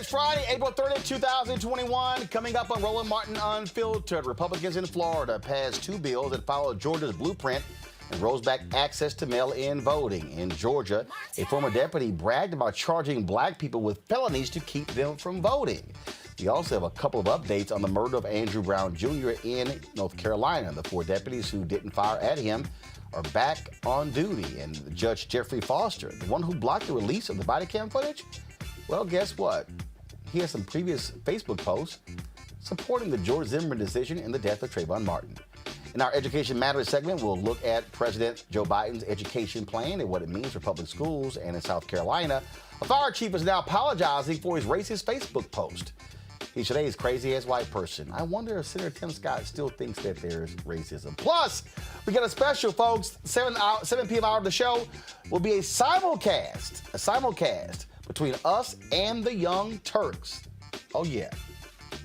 It's Friday, April 30th, 2021. Coming up on Roland Martin Unfiltered, Republicans in Florida passed two bills that follow Georgia's blueprint and rolls back access to mail-in voting. In Georgia, a former deputy bragged about charging black people with felonies to keep them from voting. We also have a couple of updates on the murder of Andrew Brown Jr. in North Carolina. The four deputies who didn't fire at him are back on duty. And Judge Jeffrey Foster, the one who blocked the release of the body cam footage, well, guess what? He has some previous Facebook posts supporting the George Zimmerman decision in the death of Trayvon Martin. In our Education Matters segment, we'll look at President Joe Biden's education plan and what it means for public schools. And in South Carolina, a fire chief is now apologizing for his racist Facebook post. He's today's crazy-ass white person. I wonder if Senator Tim Scott still thinks that there's racism. Plus, we got a special, folks. 7 p.m. hour of the show will be a simulcast between us and the Young Turks. Oh, yeah.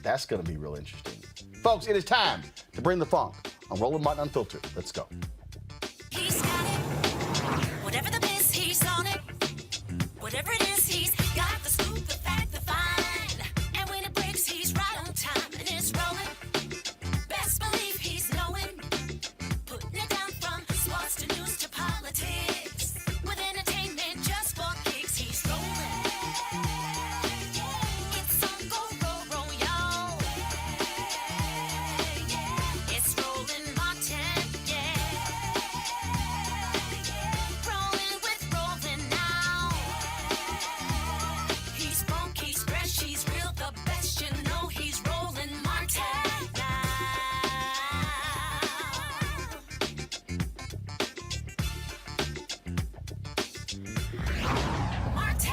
That's going to be real interesting. Folks, it is time to bring the funk on Roland Martin Unfiltered. Let's go. He's got it. Whatever the biz, he's on it. Whatever it is, he's got the scoop, the fact, the find. And when it breaks, he's right on time and it's rolling. Best believe he's knowing. Putting it down from sports to news to politics. With entertainment just for kicks, he's rolling. It's on go, roll, y'all. It's Roland Martin, rolling with Roland now. He's funky, he's fresh, he's real, the best, you know he's Roland Martin now. Martin.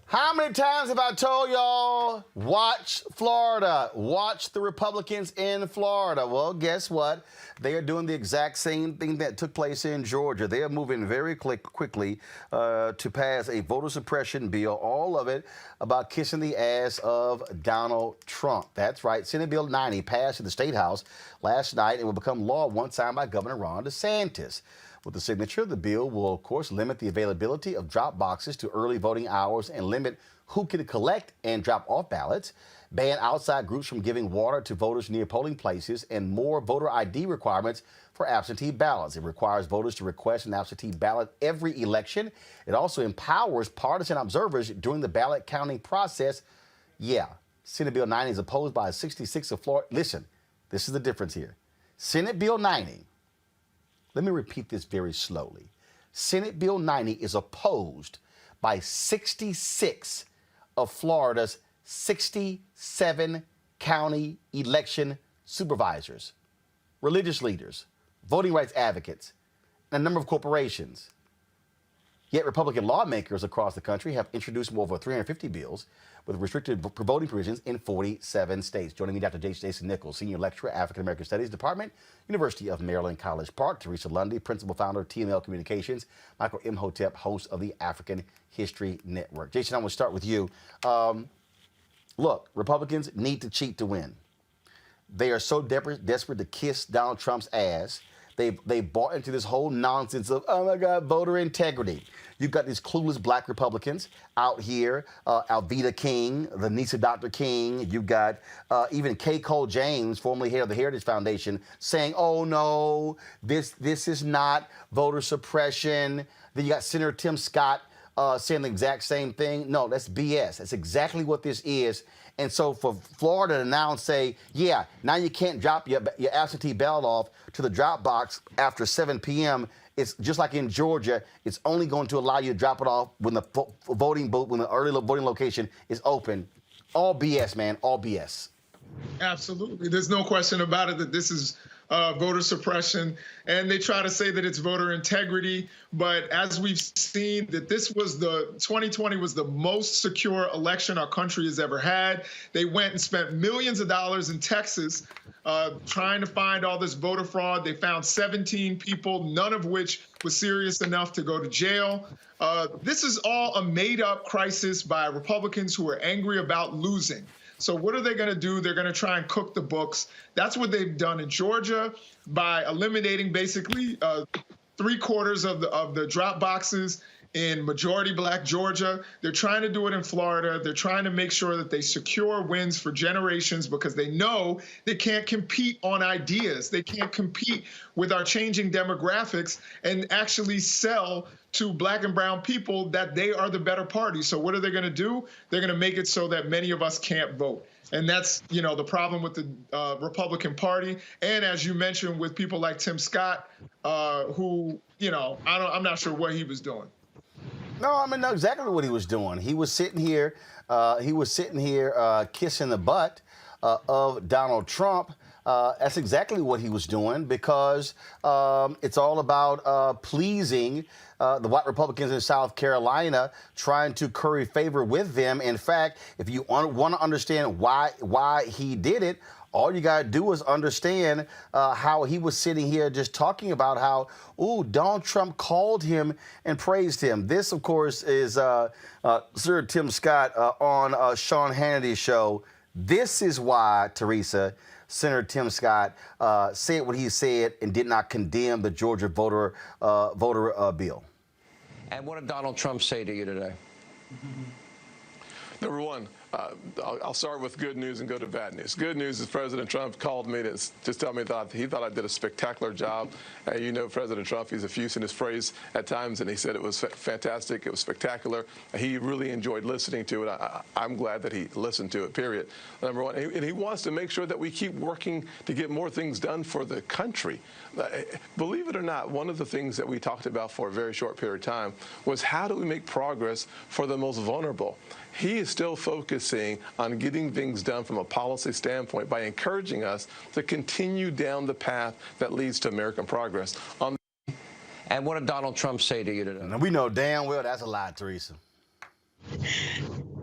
How many times have I told y'all, watch Florida, watch the Republicans in Florida? Well, guess what? They are doing the exact same thing that took place in Georgia. They are moving very quickly to pass a voter suppression bill, all of it about kissing the ass of Donald Trump. That's right. Senate Bill 90 passed in the State House last night and will become law once signed by Governor Ron DeSantis. With the signature, the bill will, of course, limit the availability of drop boxes to early voting hours and limit who can collect and drop off ballots, ban outside groups from giving water to voters near polling places, and more voter ID requirements for absentee ballots. It requires voters to request an absentee ballot every election. It also empowers partisan observers during the ballot counting process. Yeah, Senate Bill 90 is opposed by 66 of Florida. Listen, this is the difference here. Senate Bill 90. Let me repeat this very slowly. Senate Bill 90 is opposed by 66 of Florida's 67 county election supervisors, religious leaders, voting rights advocates, and a number of corporations. Yet Republican lawmakers across the country have introduced more than 350 bills with restricted voting provisions in 47 states. Joining me, Dr. Jason Nichols, Senior Lecturer, African American Studies Department, University of Maryland, College Park. Teresa Lundy, Principal Founder of TML Communications. Michael Imhotep, host of the African History Network. Jason, I'm going to start with you. Look, Republicans need to cheat to win. They are so desperate to kiss Donald Trump's ass. They bought into this whole nonsense of, oh my God, voter integrity. You've got these clueless black Republicans out here, Alveda King, the niece of Dr. King. You've got even K. Cole James, formerly head of the Heritage Foundation, saying, oh no, this is not voter suppression. Then you got Senator Tim Scott saying the exact same thing. No, that's BS. That's exactly what this is. And so for Florida to now say, yeah, now you can't drop your absentee ballot off to the drop box after 7 p.m., it's just like in Georgia, it's only going to allow you to drop it off when the voting booth, when the early voting location is open. All BS, man, all BS. Absolutely. There's no question about it that this is voter suppression, and they try to say that it's voter integrity. But as we've seen, that this was 2020 was the most secure election our country has ever had. They went and spent millions of dollars in Texas trying to find all this voter fraud. They found 17 people, none of which was serious enough to go to jail. This is all a made-up crisis by Republicans who are angry about losing. So what are they going to do? They're going to try and cook the books. That's what they've done in Georgia by eliminating basically 3/4 of the drop boxes in majority black Georgia. They're trying to do it in Florida. They're trying to make sure that they secure wins for generations because they know they can't compete on ideas. They can't compete with our changing demographics and actually sell to black and brown people that they are the better party. So what are they going to do? They're going to make it so that many of us can't vote. And that's, the problem with the Republican Party. And as you mentioned, with people like Tim Scott, who, I'm not sure what he was doing. No, I know exactly what he was doing. He was sitting here, kissing the butt of Donald Trump. That's exactly what he was doing because it's all about pleasing the white Republicans in South Carolina, trying to curry favor with them. In fact, if you want to understand why he did it, all you got to do is understand how he was sitting here just talking about how, Donald Trump called him and praised him. This, of course, is Sir Tim Scott on Sean Hannity's show. This is why, Teresa, Senator Tim Scott said what he said and did not condemn the Georgia voter bill. And what did Donald Trump say to you today? Number one, I'll start with good news and go to bad news. Good news is President Trump called me to just tell me that he thought I did a spectacular job. President Trump, he's effuse in his phrase at times, and he said it was fantastic, it was spectacular. He really enjoyed listening to it. I'm glad that he listened to it, period. Number one, and he wants to make sure that we keep working to get more things done for the country. Believe it or not, one of the things that we talked about for a very short period of time was how do we make progress for the most vulnerable? He is still focusing on getting things done from a policy standpoint by encouraging us to continue down the path that leads to American progress. And what did Donald Trump say to you today? And we know damn well that's a lie, Teresa.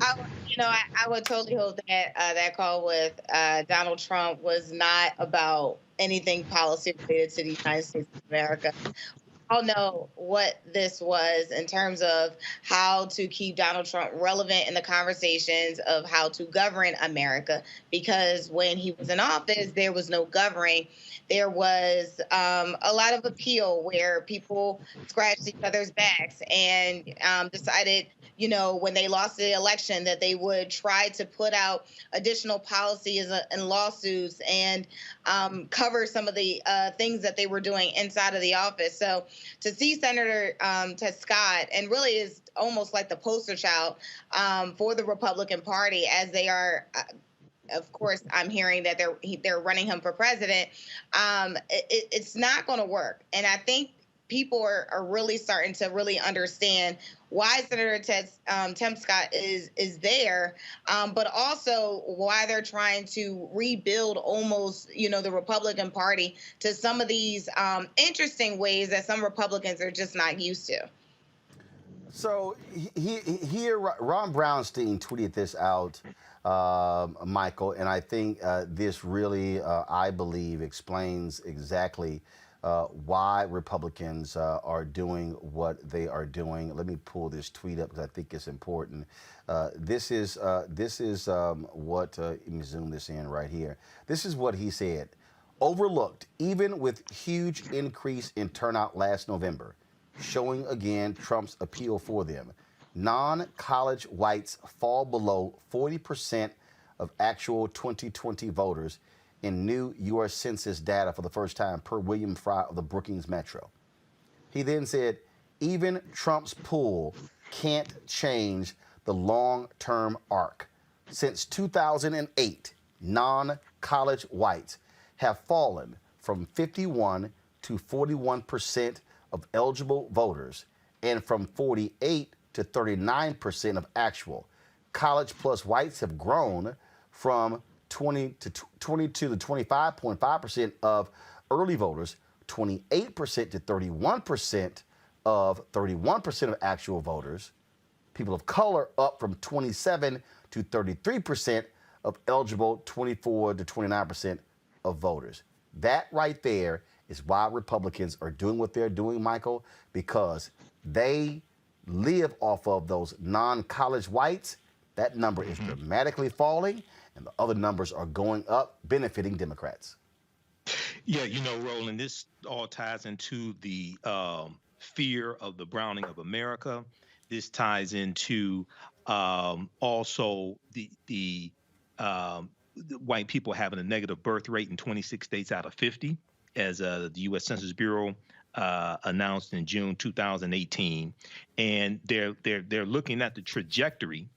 I would totally hope that that call with Donald Trump was not about anything policy related to the United States of America. All know what this was in terms of how to keep Donald Trump relevant in the conversations of how to govern America. Because when he was in office, there was no governing. There was a lot of appeal where people scratched each other's backs and decided, when they lost the election, that they would try to put out additional policies and lawsuits and cover some of the things that they were doing inside of the office. So to see Senator Ted Scott, and really is almost like the poster child for the Republican Party, as they are. Of course, I'm hearing that they're running him for president. It's not going to work, and I think people are really starting to really understand why Senator Tim Scott is there, but also why they're trying to rebuild almost, the Republican Party to some of these interesting ways that some Republicans are just not used to. So here, Ron Brownstein tweeted this out, Michael, and I think this really, I believe, explains exactly why Republicans are doing what they are doing. Let me pull this tweet up because I think it's important. This is what, let me zoom this in right here. This is what he said. Overlooked, even with huge increase in turnout last November, showing again Trump's appeal for them. Non-college whites fall below 40% of actual 2020 voters in new U.S. Census data for the first time, per William Fry of the Brookings Metro. He then said, even Trump's pull can't change the long-term arc. Since 2008, non-college whites have fallen from 51 to 41% of eligible voters and from 48 to 39% of actual. College plus whites have grown from 22 to 25.5% of early voters, 28% to 31% of actual voters. People of color up from 27 to 33% of eligible 24 to 29% of voters. That right there is why Republicans are doing what they're doing, Michael, because they live off of those non-college whites. That number is dramatically falling, and the other numbers are going up, benefiting Democrats. Yeah, Roland, this all ties into the fear of the browning of America. This ties into also the white people having a negative birth rate in 26 states out of 50, as the U.S. Census Bureau announced in June 2018, and they're looking at the trajectory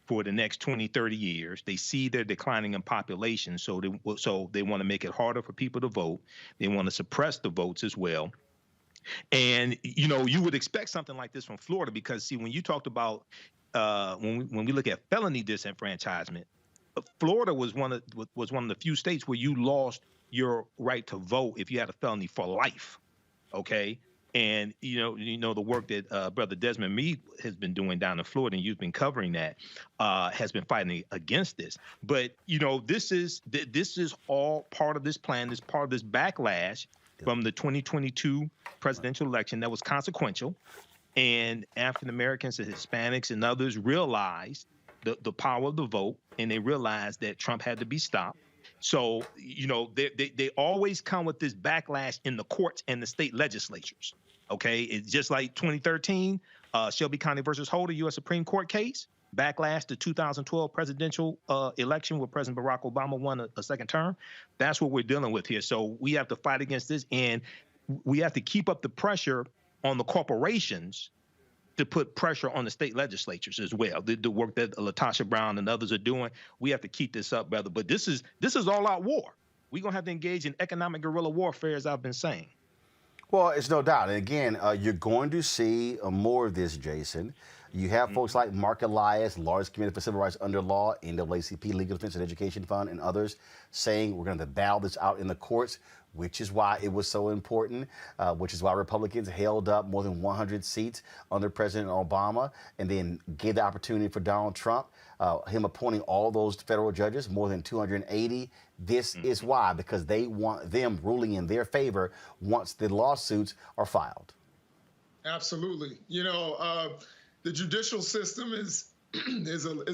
for the next 20, 30 years. They see they're declining in population, so they want to make it harder for people to vote. They want to suppress the votes as well. And you would expect something like this from Florida, because see, when you talked about when we look at felony disenfranchisement, Florida was one of the few states where you lost your right to vote if you had a felony for life. Okay. And the work that Brother Desmond Meade has been doing down in Florida, and you've been covering that, has been fighting against this. But this is all part of this plan. This part of this backlash from the 2022 presidential election that was consequential, and African Americans and Hispanics and others realized the power of the vote, and they realized that Trump had to be stopped. So, they always come with this backlash in the courts and the state legislatures. Okay, it's just like 2013, Shelby County versus Holder, U.S. Supreme Court case, backlash to 2012 presidential election where President Barack Obama won a second term. That's what we're dealing with here. So we have to fight against this, and we have to keep up the pressure on the corporations to put pressure on the state legislatures as well. The work that LaTosha Brown and others are doing, we have to keep this up, brother. But this is all out war. We're going to have to engage in economic guerrilla warfare, as I've been saying. Well, it's no doubt. And again, you're going to see more of this, Jason. You have folks like Mark Elias, Largest Committee for Civil Rights Under Law, NAACP, Legal Defense and Education Fund, and others saying we're going to battle this out in the courts, which is why it was so important, which is why Republicans held up more than 100 seats under President Obama, and then gave the opportunity for Donald Trump, him appointing all those federal judges, more than 280. This is why, because they want them ruling in their favor once the lawsuits are filed. Absolutely. The judicial system is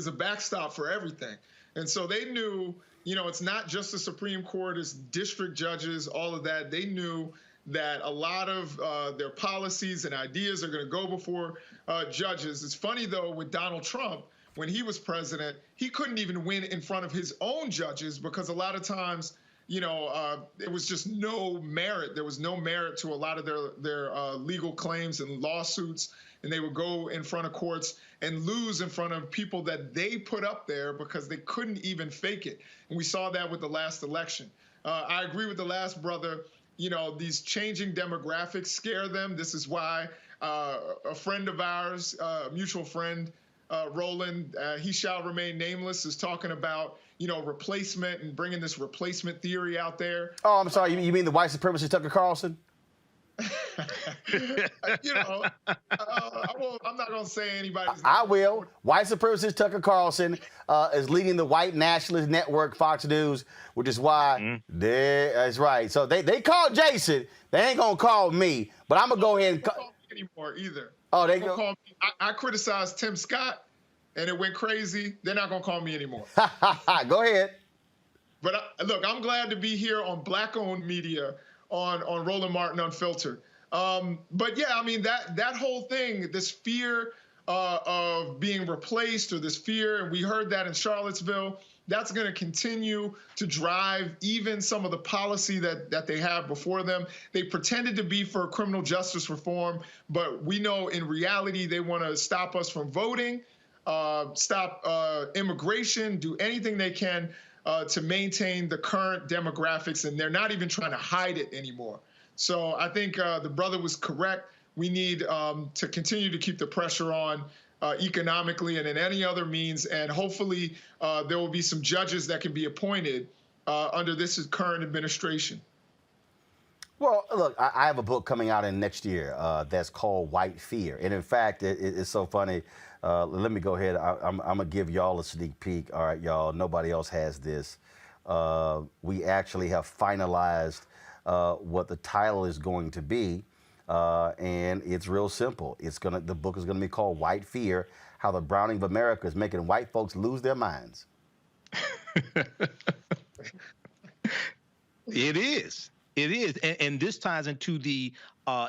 a backstop for everything. And so they knew, it's not just the Supreme Court, it's district judges, all of that. They knew that a lot of their policies and ideas are going to go before judges. It's funny, though, with Donald Trump, when he was president, he couldn't even win in front of his own judges because a lot of times, it was just no merit. There was no merit to a lot of their legal claims and lawsuits, and they would go in front of courts and lose in front of people that they put up there because they couldn't even fake it. And we saw that with the last election. I agree with the last brother. These changing demographics scare them. This is why a friend of ours, a mutual friend, Roland, he shall remain nameless, is talking about, replacement and bringing this replacement theory out there. Oh, I'm sorry. You mean the white supremacist Tucker Carlson? I'm not going to say anybody's I will. White supremacist Tucker Carlson is leading the white nationalist network, Fox News, which is why that's right. So they called Jason. They ain't going to call me, but I'm going to go ahead and call me anymore either. Oh, they go. Call me. I criticized Tim Scott, and it went crazy. They're not going to call me anymore. Go ahead. But look, I'm glad to be here on Black-owned media, on Roland Martin Unfiltered. But yeah, I mean, that whole thing, this fear of being replaced, or this fear, and we heard that in Charlottesville, that's going to continue to drive even some of the policy that they have before them. They pretended to be for criminal justice reform, but we know in reality they want to stop us from voting, stop immigration, do anything they can to maintain the current demographics, and they're not even trying to hide it anymore. So I think the brother was correct. We need to continue to keep the pressure on economically and in any other means, and hopefully there will be some judges that can be appointed under this current administration. Well, look, I have a book coming out in next year that's called White Fear. And in fact, it's so funny. Let me go ahead. I'm going to give y'all a sneak peek. All right, y'all. Nobody else has this. We actually have finalized what the title is going to be. And it's real simple. The book is going to be called White Fear: How the Browning of America is Making White Folks Lose Their Minds. It is. It is, and this ties into the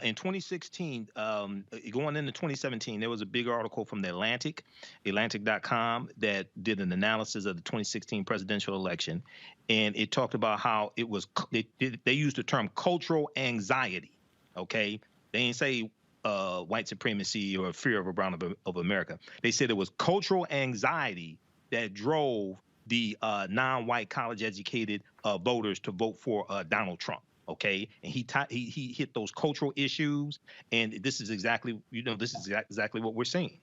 in 2016, going into 2017, there was a big article from the Atlantic.com that did an analysis of the 2016 presidential election, and it talked about how it was they used the term cultural anxiety. Okay, they didn't say white supremacy or fear of a brown of America. They said it was cultural anxiety that drove the non-white college-educated voters to vote for Donald Trump. Okay, and he hit those cultural issues, and this is exactly exactly what we're seeing.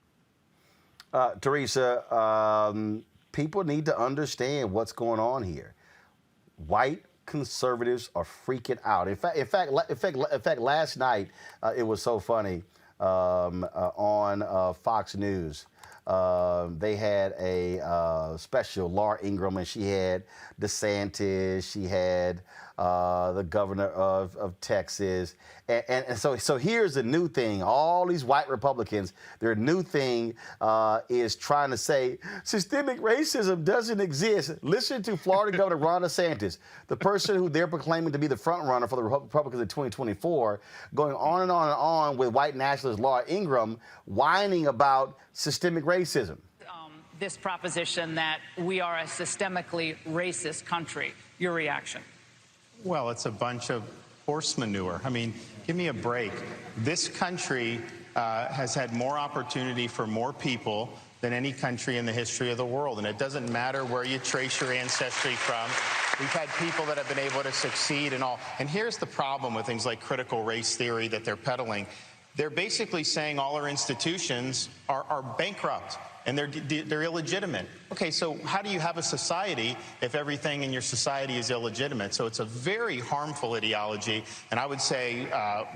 Teresa, people need to understand what's going on here. White conservatives are freaking out. In fact, last night it was so funny on Fox News. They had a special, Laura Ingraham, and she had DeSantis, she had the governor of Texas. And so here's the new thing. All these white Republicans, their new thing is trying to say systemic racism doesn't exist. Listen to Florida Governor Ron DeSantis, the person who they're proclaiming to be the front runner for the Republicans in 2024, going on and on and on with white nationalist Laura Ingraham, whining about systemic racism. This proposition that we are a systemically racist country. Your reaction? Well, it's a bunch of horse manure. I mean, give me a break. This country has had more opportunity for more people than any country in the history of the world. And it doesn't matter where you trace your ancestry from. We've had people that have been able to succeed and all. And here's the problem with things like critical race theory that they're peddling. They're basically saying all our institutions are bankrupt and they're illegitimate. Okay, so how do you have a society if everything in your society is illegitimate? So it's a very harmful ideology, and I would say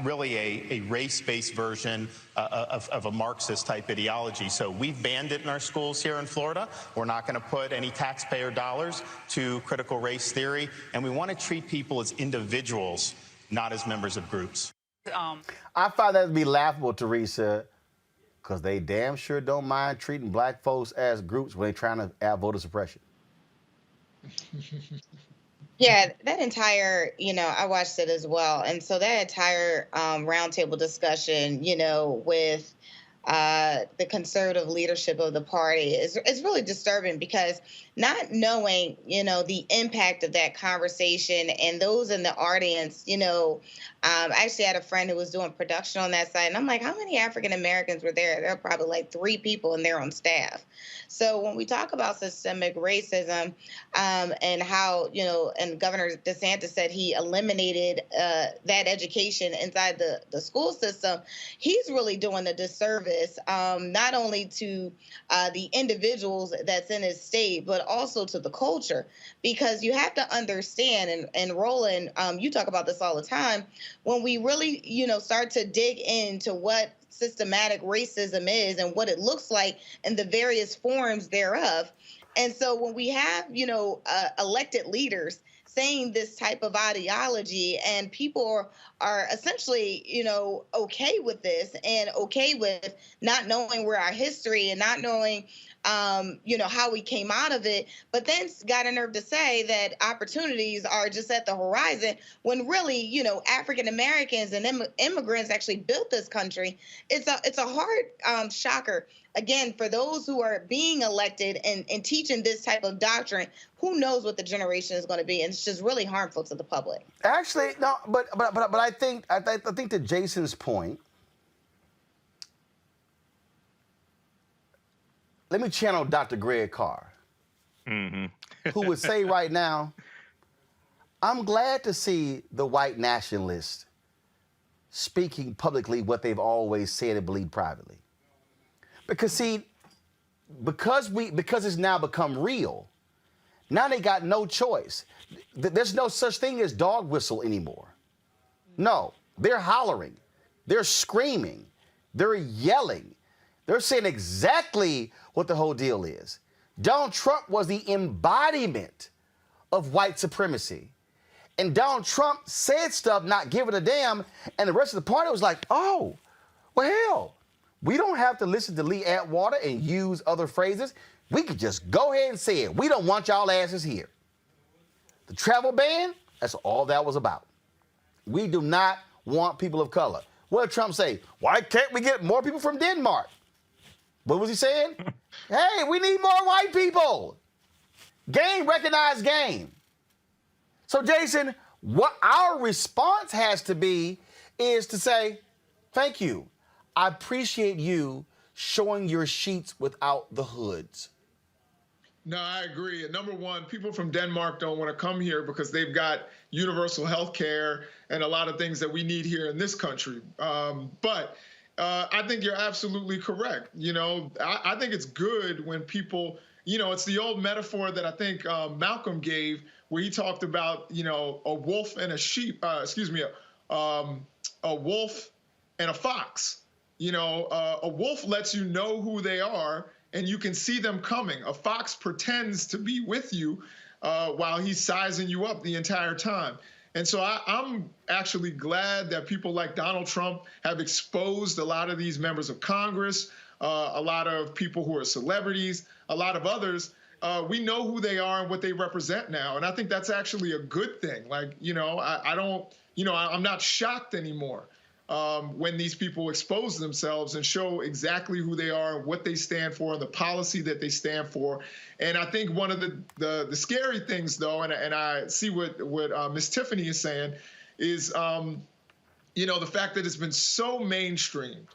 really a race-based version of a Marxist-type ideology. So we've banned it in our schools here in Florida. We're not going to put any taxpayer dollars to critical race theory, and we want to treat people as individuals, not as members of groups. I find that to be laughable, Teresa, because they damn sure don't mind treating black folks as groups when they're trying to add voter suppression. Yeah, that entire, I watched it as well. And so that entire roundtable discussion, with the conservative leadership of the party is really disturbing, because not knowing, the impact of that conversation and those in the audience, I actually had a friend who was doing production on that site, and I'm like, how many African Americans were there? There were probably like 3 people and they're on staff. So when we talk about systemic racism and how, and Governor DeSantis said he eliminated that education inside the school system, he's really doing a disservice, not only to the individuals that's in his state, but also to the culture. Because you have to understand, and Roland, you talk about this all the time, when we really, start to dig into what systematic racism is and what it looks like and the various forms thereof. And so when we have, elected leaders saying this type of ideology, and people are essentially, okay with this and okay with not knowing where our history and not knowing, how we came out of it, but then got a nerve to say that opportunities are just at the horizon, when really, African Americans and immigrants actually built this country. It's a hard shocker. Again, for those who are being elected and teaching this type of doctrine, who knows what the generation is going to be, and it's just really harmful to the public. Actually, no, but I think to Jason's point, let me channel Dr. Greg Carr, who would say right now, I'm glad to see the white nationalists speaking publicly what they've always said and believed privately. Because see, because it's now become real, now they got no choice. There's no such thing as dog whistle anymore. No, they're hollering, they're screaming, they're yelling. They're saying exactly what the whole deal is. Donald Trump was the embodiment of white supremacy. And Donald Trump said stuff not giving a damn, and the rest of the party was like, oh, well, hell, we don't have to listen to Lee Atwater and use other phrases. We could just go ahead and say it. We don't want y'all asses here. The travel ban, that's all that was about. We do not want people of color. What did Trump say? Why can't we get more people from Denmark? What was he saying? Hey, we need more white people. Game, recognize game. So, Jason, what our response has to be is to say, thank you. I appreciate you showing your sheets without the hoods. No, I agree. And number one, people from Denmark don't want to come here because they've got universal health care and a lot of things that we need here in this country. But I think you're absolutely correct. You know, I think it's good when people, you know, it's the old metaphor that I think Malcolm gave where he talked about, you know, a wolf and a sheep, a wolf and a fox. You know, a wolf lets you know who they are and you can see them coming. A fox pretends to be with you while he's sizing you up the entire time. And so I'm actually glad that people like Donald Trump have exposed a lot of these members of Congress, a lot of people who are celebrities, a lot of others. We know who they are and what they represent now. And I think that's actually a good thing. Like, you know, I'm not shocked anymore. When these people expose themselves and show exactly who they are, what they stand for, and the policy that they stand for. And I think one of the scary things, though, and I see what Miss Tiffany is saying, is, you know, the fact that it's been so mainstreamed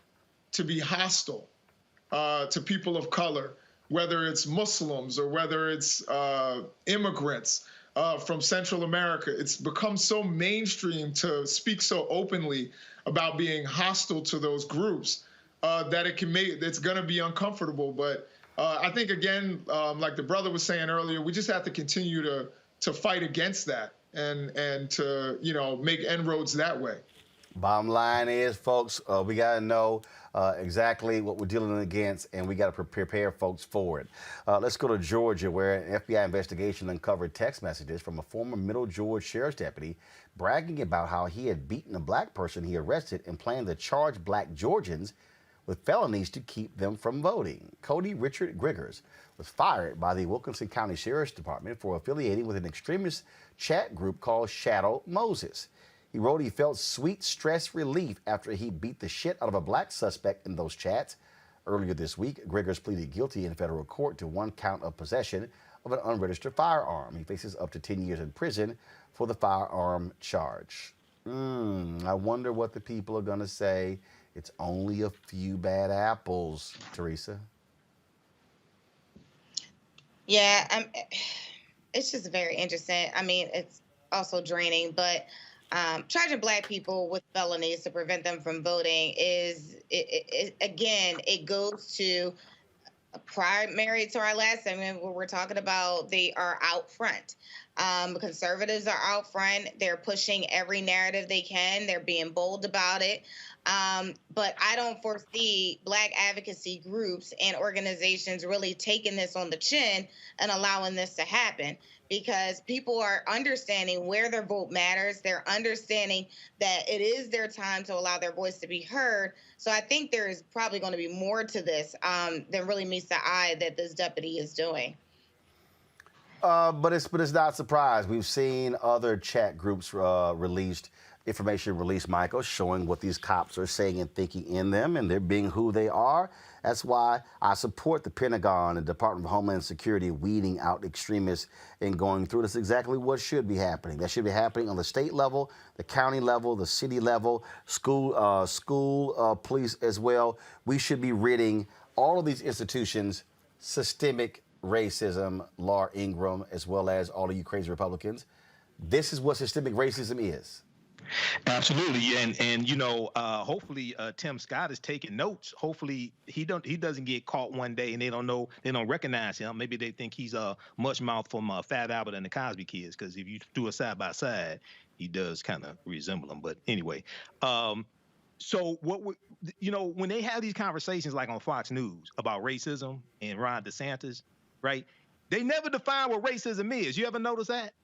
to be hostile to people of color, whether it's Muslims or whether it's immigrants from Central America. It's become so mainstream to speak so openly about being hostile to those groups that it's going to be uncomfortable. But I think, again, like the brother was saying earlier, we just have to continue to fight against that and to, you know, make inroads that way. Bottom line is, folks, we got to know exactly what we're dealing against, and we got to prepare folks for it. Let's go to Georgia, where an FBI investigation uncovered text messages from a former Middle Georgia sheriff's deputy bragging about how he had beaten a black person he arrested and planned to charge black Georgians with felonies to keep them from voting. Cody Richard Griggers was fired by the Wilkinson County Sheriff's Department for affiliating with an extremist chat group called Shadow Moses. He wrote he felt sweet stress relief after he beat the shit out of a black suspect in those chats. Earlier this week, Griggers pleaded guilty in federal court to one count of possession of an unregistered firearm. He faces up to 10 years in prison for the firearm charge. I wonder what the people are going to say. It's only a few bad apples, Teresa. Yeah, it's just very interesting. I mean, it's also draining, but charging black people with felonies to prevent them from voting is, again, it goes to primary to our last segment where we're talking about they are out front. Conservatives are out front. They're pushing every narrative they can. They're being bold about it. But I don't foresee black advocacy groups and organizations really taking this on the chin and allowing this to happen, because people are understanding where their vote matters. They're understanding that it is their time to allow their voice to be heard. So I think there is probably going to be more to this than really meets the eye that this deputy is doing. But it's not a surprise. We've seen other chat groups information released, Michael, showing what these cops are saying and thinking in them, and they're being who they are. That's why I support the Pentagon and Department of Homeland Security weeding out extremists and going through. That's exactly what should be happening. That should be happening on the state level, the county level, the city level, school police as well. We should be ridding all of these institutions systemic racism, Laura Ingraham, as well as all of you crazy Republicans. This is what systemic racism is. Absolutely, and you know, hopefully Tim Scott is taking notes. Hopefully he doesn't get caught one day and they don't recognize him. Maybe they think he's a much mouth from Fat Albert and the Cosby Kids, because if you do a side by side, he does kind of resemble them. But anyway, so when they have these conversations like on Fox News about racism and Ron DeSantis, right? They never define what racism is. You ever notice that?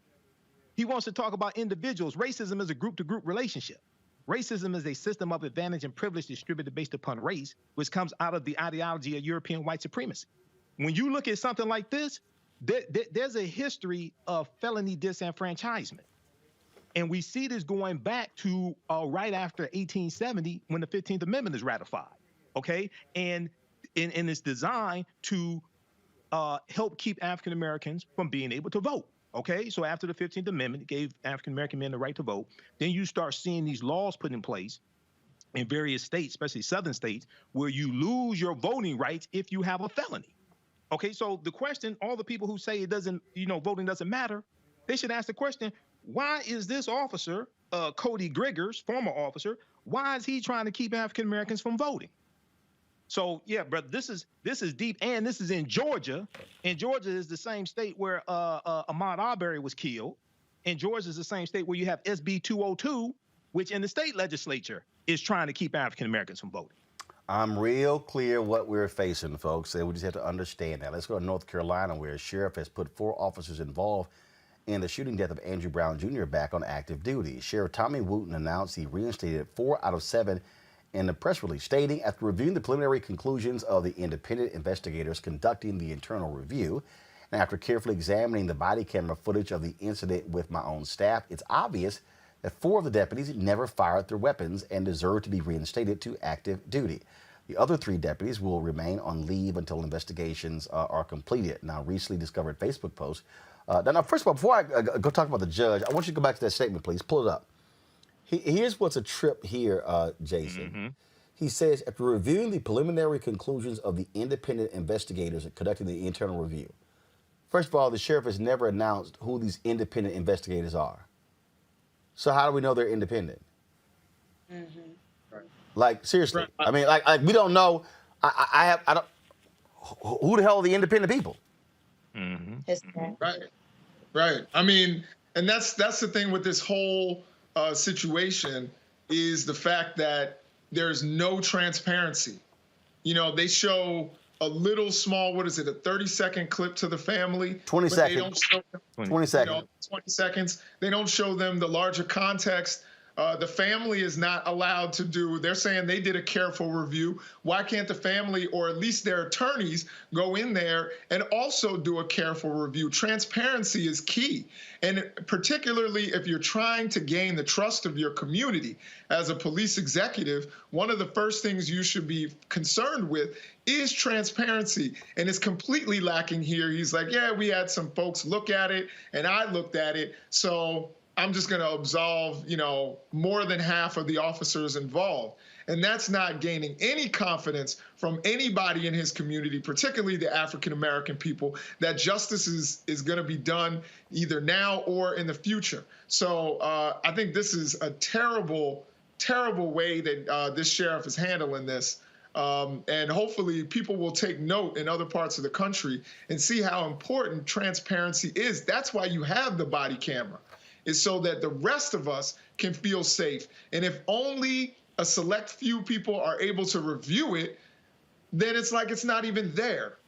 He wants to talk about individuals. Racism is a group-to-group relationship. Racism is a system of advantage and privilege distributed based upon race, which comes out of the ideology of European white supremacy. When you look at something like this, there's a history of felony disenfranchisement. And we see this going back to right after 1870 when the 15th Amendment is ratified. Okay. And it's designed to help keep African Americans from being able to vote. Okay. So after the 15th Amendment, it gave African American men the right to vote. Then you start seeing these laws put in place in various states, especially southern states, where you lose your voting rights if you have a felony. Okay, so the question, all the people who say it doesn't, voting doesn't matter, they should ask the question, why is this officer, Cody Griggers, former officer, why is he trying to keep African Americans from voting? So yeah, brother, this is deep, and this is in Georgia. And Georgia is the same state where Ahmaud Arbery was killed. And Georgia is the same state where you have SB 202, which in the state legislature is trying to keep African Americans from voting. I'm real clear what we're facing, folks, and we just have to understand that. Let's go to North Carolina, where a sheriff has put 4 officers involved in the shooting death of Andrew Brown Jr. back on active duty. Sheriff Tommy Wooten announced he reinstated 4 out of 7 in the press release, stating, after reviewing the preliminary conclusions of the independent investigators conducting the internal review, and after carefully examining the body camera footage of the incident with my own staff, it's obvious that 4 of the deputies never fired their weapons and deserve to be reinstated to active duty. The other 3 deputies will remain on leave until investigations are completed. Now, recently discovered Facebook post. Now, first of all, before I go talk about the judge, I want you to go back to that statement, please. Pull it up. Here's what's a trip here, Jason. Mm-hmm. He says, after reviewing the preliminary conclusions of the independent investigators conducting the internal review. First of all, the sheriff has never announced who these independent investigators are. So how do we know they're independent? Mm-hmm. Right. Like, seriously. I mean, like we don't know. I don't. Who the hell are the independent people? Mm-hmm. Right. I mean, and that's the thing with this whole situation is the fact that there's no transparency. They show a little small, what is it, a 30-second clip to the family. 20 but seconds. They don't show them, 20 seconds. 20 seconds. They don't show them the larger context. The family is not allowed to do, they're saying they did a careful review. Why can't the family, or at least their attorneys, go in there and also do a careful review? Transparency is key. And particularly if you're trying to gain the trust of your community as a police executive, one of the first things you should be concerned with is transparency. And it's completely lacking here. He's like, yeah, we had some folks look at it and I looked at it. So I'm just going to absolve, more than half of the officers involved. And that's not gaining any confidence from anybody in his community, particularly the African-American people, that justice is going to be done either now or in the future. So I think this is a terrible, terrible way that this sheriff is handling this. And hopefully people will take note in other parts of the country and see how important transparency is. That's why you have the body camera, is so that the rest of us can feel safe. And if only a select few people are able to review it, then it's like it's not even there.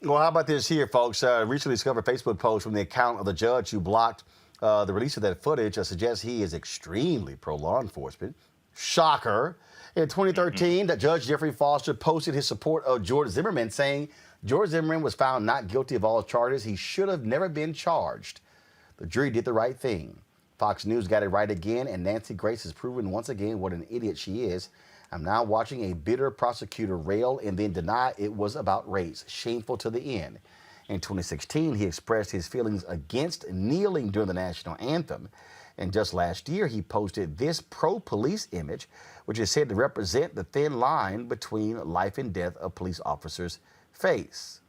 Well, how about this here, folks? Recently discovered Facebook post from the account of the judge who blocked the release of that footage suggests he is extremely pro-law enforcement. Shocker. In 2013, that Judge Jeffrey Foster posted his support of George Zimmerman, saying George Zimmerman was found not guilty of all charges. He should have never been charged. The jury did the right thing. Fox News got it right again, and Nancy Grace has proven once again what an idiot she is. I'm now watching a bitter prosecutor rail and then deny it was about race. Shameful to the end. In 2016, he expressed his feelings against kneeling during the national anthem. And just last year, he posted this pro-police image, which is said to represent the thin line between life and death of police officers' face.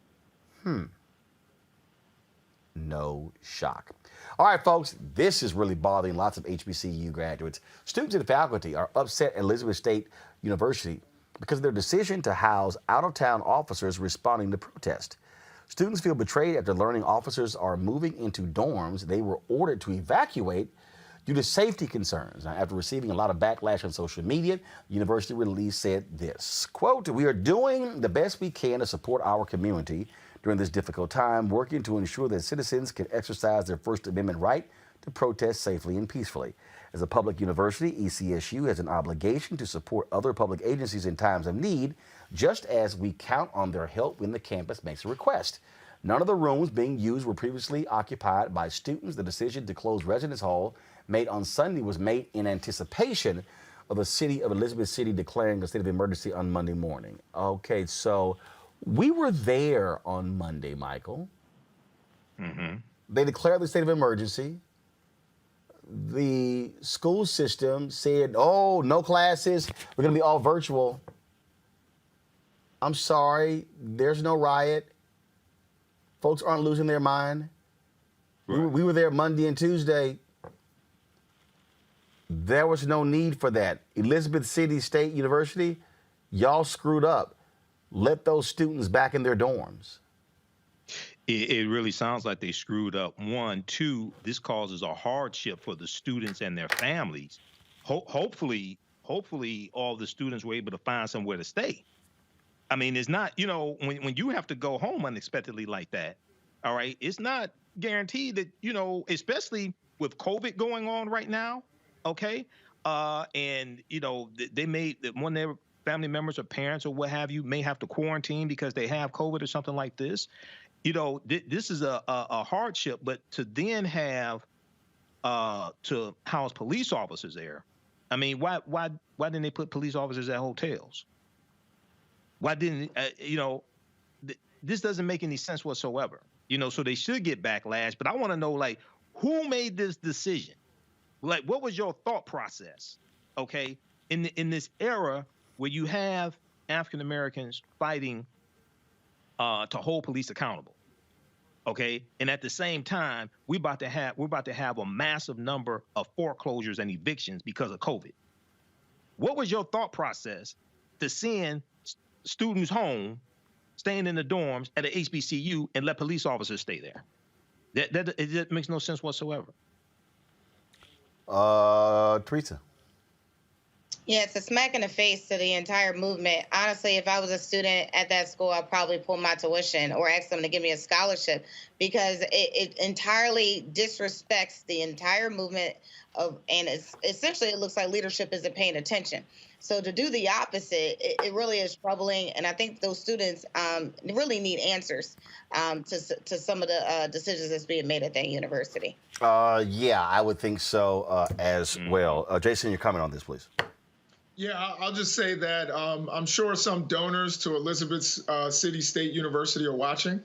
No shock. All right, folks, this is really bothering lots of HBCU graduates. Students and faculty are upset at Elizabeth State University because of their decision to house out-of-town officers responding to protest. Students feel betrayed after learning officers are moving into dorms they were ordered to evacuate due to safety concerns. Now, after receiving a lot of backlash on social media, the university release said this, quote, "We are doing the best we can to support our community during this difficult time, working to ensure that citizens can exercise their First Amendment right to protest safely and peacefully. As a public university, ECSU has an obligation to support other public agencies in times of need, just as we count on their help when the campus makes a request. None of the rooms being used were previously occupied by students. The decision to close Residence Hall made on Sunday was made in anticipation of the city of Elizabeth City declaring a state of emergency on Monday morning. Okay, so we were there on Monday, Michael. They declared the state of emergency. The school system said, oh, no classes, we're going to be all virtual. I'm sorry, there's no riot. Folks aren't losing their mind. Right. We were there Monday and Tuesday. There was no need for that. Elizabeth City State University, y'all screwed up. Let those students back in their dorms. It really sounds like they screwed up. One, two, this causes a hardship for the students and their families. Hopefully, all the students were able to find somewhere to stay. I mean, it's not, when you have to go home unexpectedly like that, all right, it's not guaranteed that, especially with COVID going on right now, okay? And, they may, one of their family members or parents or what have you may have to quarantine because they have COVID or something like this. This is a hardship, but to then have to house police officers there, I mean, why didn't they put police officers at hotels? Why didn't this doesn't make any sense whatsoever? So they should get backlash. But I want to know, like, who made this decision? Like, what was your thought process? Okay, in this era where you have African Americans fighting to hold police accountable, okay, and at the same time we're about to have a massive number of foreclosures and evictions because of COVID. What was your thought process to send students home, staying in the dorms at an HBCU, and let police officers stay there? That makes no sense whatsoever. Teresa. Yeah, it's a smack in the face to the entire movement. Honestly, if I was a student at that school, I'd probably pull my tuition or ask them to give me a scholarship, because it entirely disrespects the entire movement and it's essentially, it looks like leadership isn't paying attention. So to do the opposite, it really is troubling. And I think those students really need answers to some of the decisions that's being made at that university. Yeah, I would think so as well. Jason, your comment on this, please. Yeah, I'll just say that I'm sure some donors to Elizabeth City State University are watching.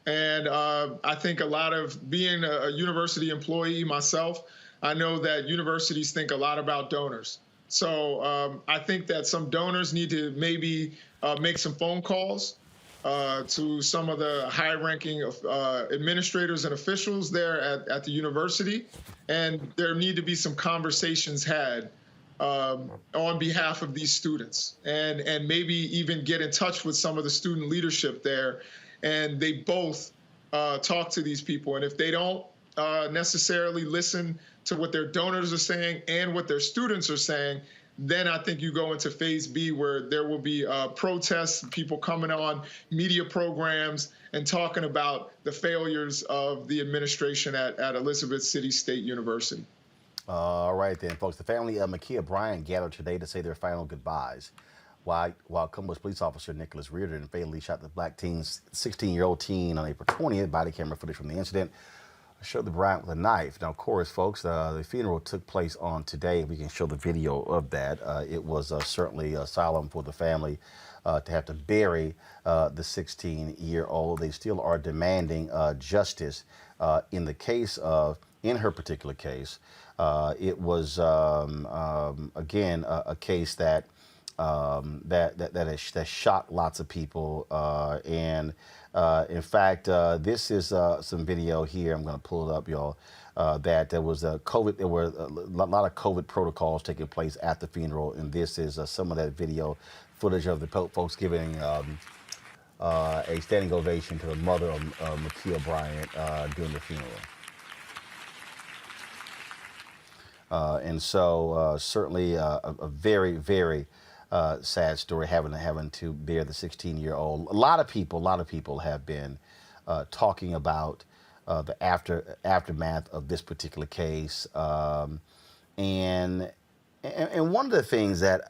And I think a lot of being a university employee myself, I know that universities think a lot about donors. So I think that some donors need to maybe make some phone calls to some of the high-ranking administrators and officials there at the university. And there need to be some conversations had on behalf of these students, and maybe even get in touch with some of the student leadership there, and they both talk to these people. And if they don't necessarily listen to what their donors are saying and what their students are saying, then I think you go into phase B, where there will be protests, people coming on media programs and talking about the failures of the administration at Elizabeth City State University. All right then, folks. The family of Ma'Khia Bryant gathered today to say their final goodbyes. While Columbus police officer Nicholas Reardon fatally shot the black 16-year-old teen on April 20th, body camera footage from the incident showed the Bryant with a knife. Now, of course, folks, the funeral took place on today. We can show the video of that. It was certainly solemn for the family to have to bury the 16-year-old. They still are demanding justice in the case of, in her particular case. It was again a case that that shot lots of people, and in fact, this is some video here. I'm going to pull it up, y'all. That there was COVID. There were a lot of COVID protocols taking place at the funeral, and this is some of that video footage of the folks giving a standing ovation to the mother of Ma'Khia Bryant during the funeral. And so certainly a very, very sad story, having to bear the 16-year-old. A lot of people have been talking about the aftermath of this particular case, and one of the things that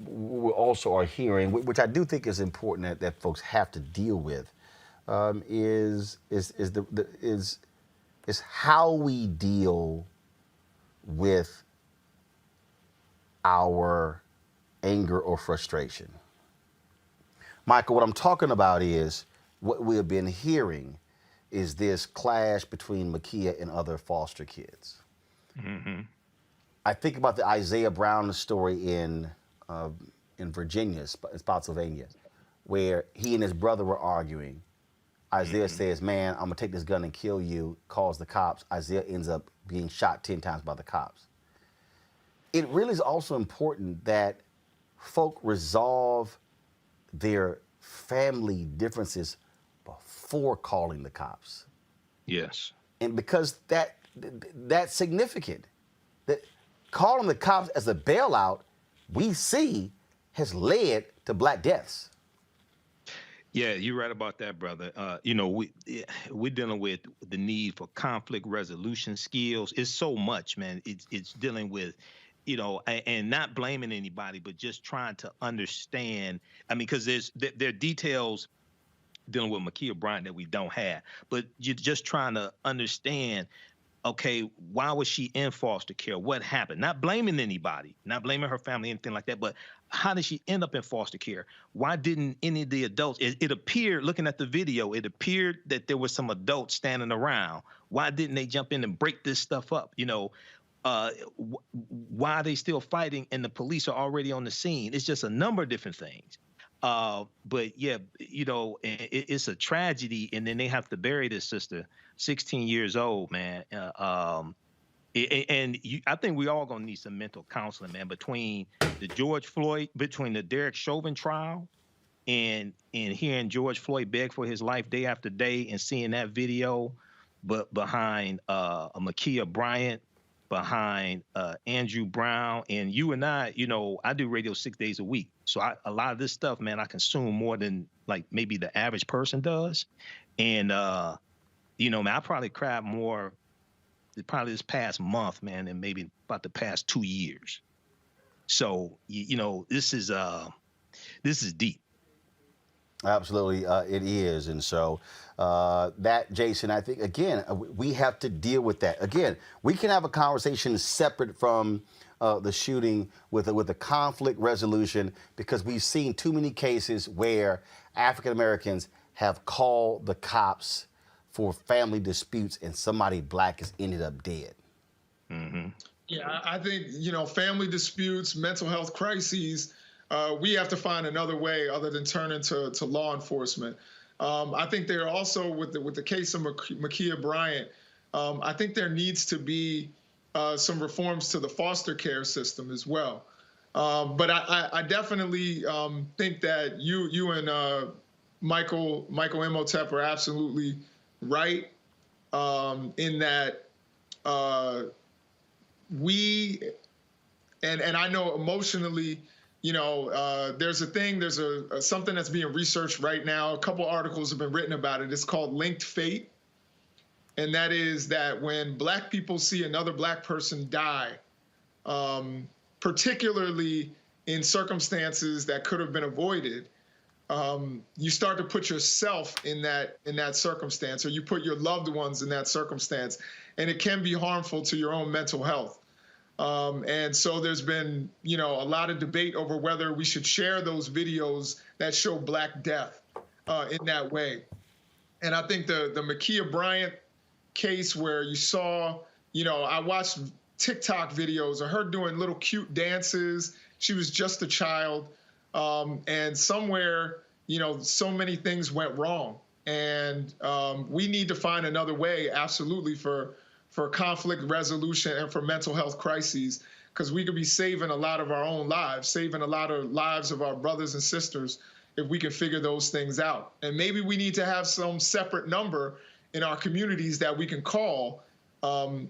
we also are hearing, which I do think is important that folks have to deal with, is how we deal with our anger or frustration. Michael, what I'm talking about is what we have been hearing is this clash between Makia and other foster kids. Mm-hmm. I think about the Isaiah Brown story in Virginia, Spotsylvania, where he and his brother were arguing. Isaiah says, "Man, I'm gonna take this gun and kill you." Calls the cops. Isaiah ends up being shot 10 times by the cops. It really is also important that folk resolve their family differences before calling the cops. Yes. And because that's significant. That calling the cops as a bailout, we see, has led to black deaths. Yeah, you're right about that, brother. We're dealing with the need for conflict resolution skills. It's so much, man. It's dealing with, and not blaming anybody, but just trying to understand. I mean, because there are details dealing with Makia Bryant that we don't have, but you're just trying to understand. Okay, why was she in foster care? What happened? Not blaming anybody, not blaming her family, anything like that, but how did she end up in foster care? Why didn't any of the adults, it appeared, looking at the video, it appeared that there was some adults standing around. Why didn't they jump in and break this stuff up? Why are they still fighting and the police are already on the scene? It's just a number of different things. But yeah, it's a tragedy, and then they have to bury this sister, 16 years old, man. I think we all gonna need some mental counseling, man, between the Derek Chauvin trial and hearing George Floyd beg for his life day after day and seeing that video, but behind Makia Bryant, behind Andrew Brown, and you and I do radio 6 days a week. So a lot of this stuff, man, I consume more than like maybe the average person does. And, man, I probably cried more probably this past month, man, than maybe about the past 2 years. So, this is deep. Absolutely, it is. And so that, Jason, I think, again, we have to deal with that. Again, we can have a conversation separate from the shooting with a conflict resolution, because we've seen too many cases where African Americans have called the cops for family disputes and somebody black has ended up dead. Mm-hmm. Yeah, I think, family disputes, mental health crises, we have to find another way other than turning to law enforcement. I think there also, with the case of Makia Bryant, I think there needs to be some reforms to the foster care system as well. But I definitely think that you and Michael Imhotep are absolutely right in that we, and I know emotionally, there's something that's being researched right now. A couple articles have been written about it. It's called linked fate. And that is that when black people see another black person die, particularly in circumstances that could have been avoided, you start to put yourself in that circumstance, or you put your loved ones in that circumstance, and it can be harmful to your own mental health. And so there's been, a lot of debate over whether we should share those videos that show black death in that way. And I think the Makia Bryant case, where you saw, I watched TikTok videos of her doing little cute dances. She was just a child. And somewhere, so many things went wrong. And we need to find another way, absolutely, for conflict resolution and for mental health crises, because we could be saving a lot of our own lives, saving a lot of lives of our brothers and sisters if we can figure those things out. And maybe we need to have some separate number in our communities that we can call,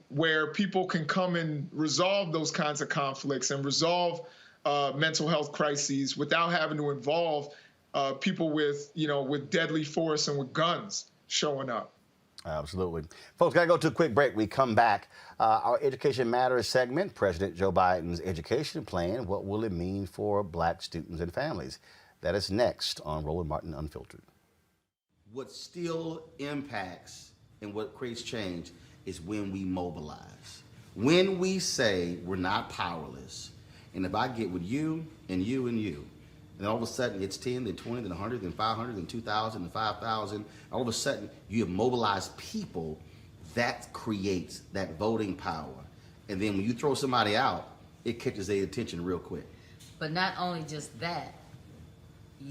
where people can come and resolve those kinds of conflicts and resolve mental health crises without having to involve people with deadly force and with guns showing up. Absolutely. Folks, got to go to a quick break. We come back. Our Education Matters segment, President Joe Biden's education plan. What will it mean for black students and families? That is next on Roland Martin Unfiltered. What still impacts and what creates change is when we mobilize. When we say we're not powerless, and if I get with you and you and you, and all of a sudden it's 10, then 20, then 100, then 500, then 2,000, then 5,000. All of a sudden you have mobilized people. That creates that voting power. And then when you throw somebody out, it catches their attention real quick. But not only just that,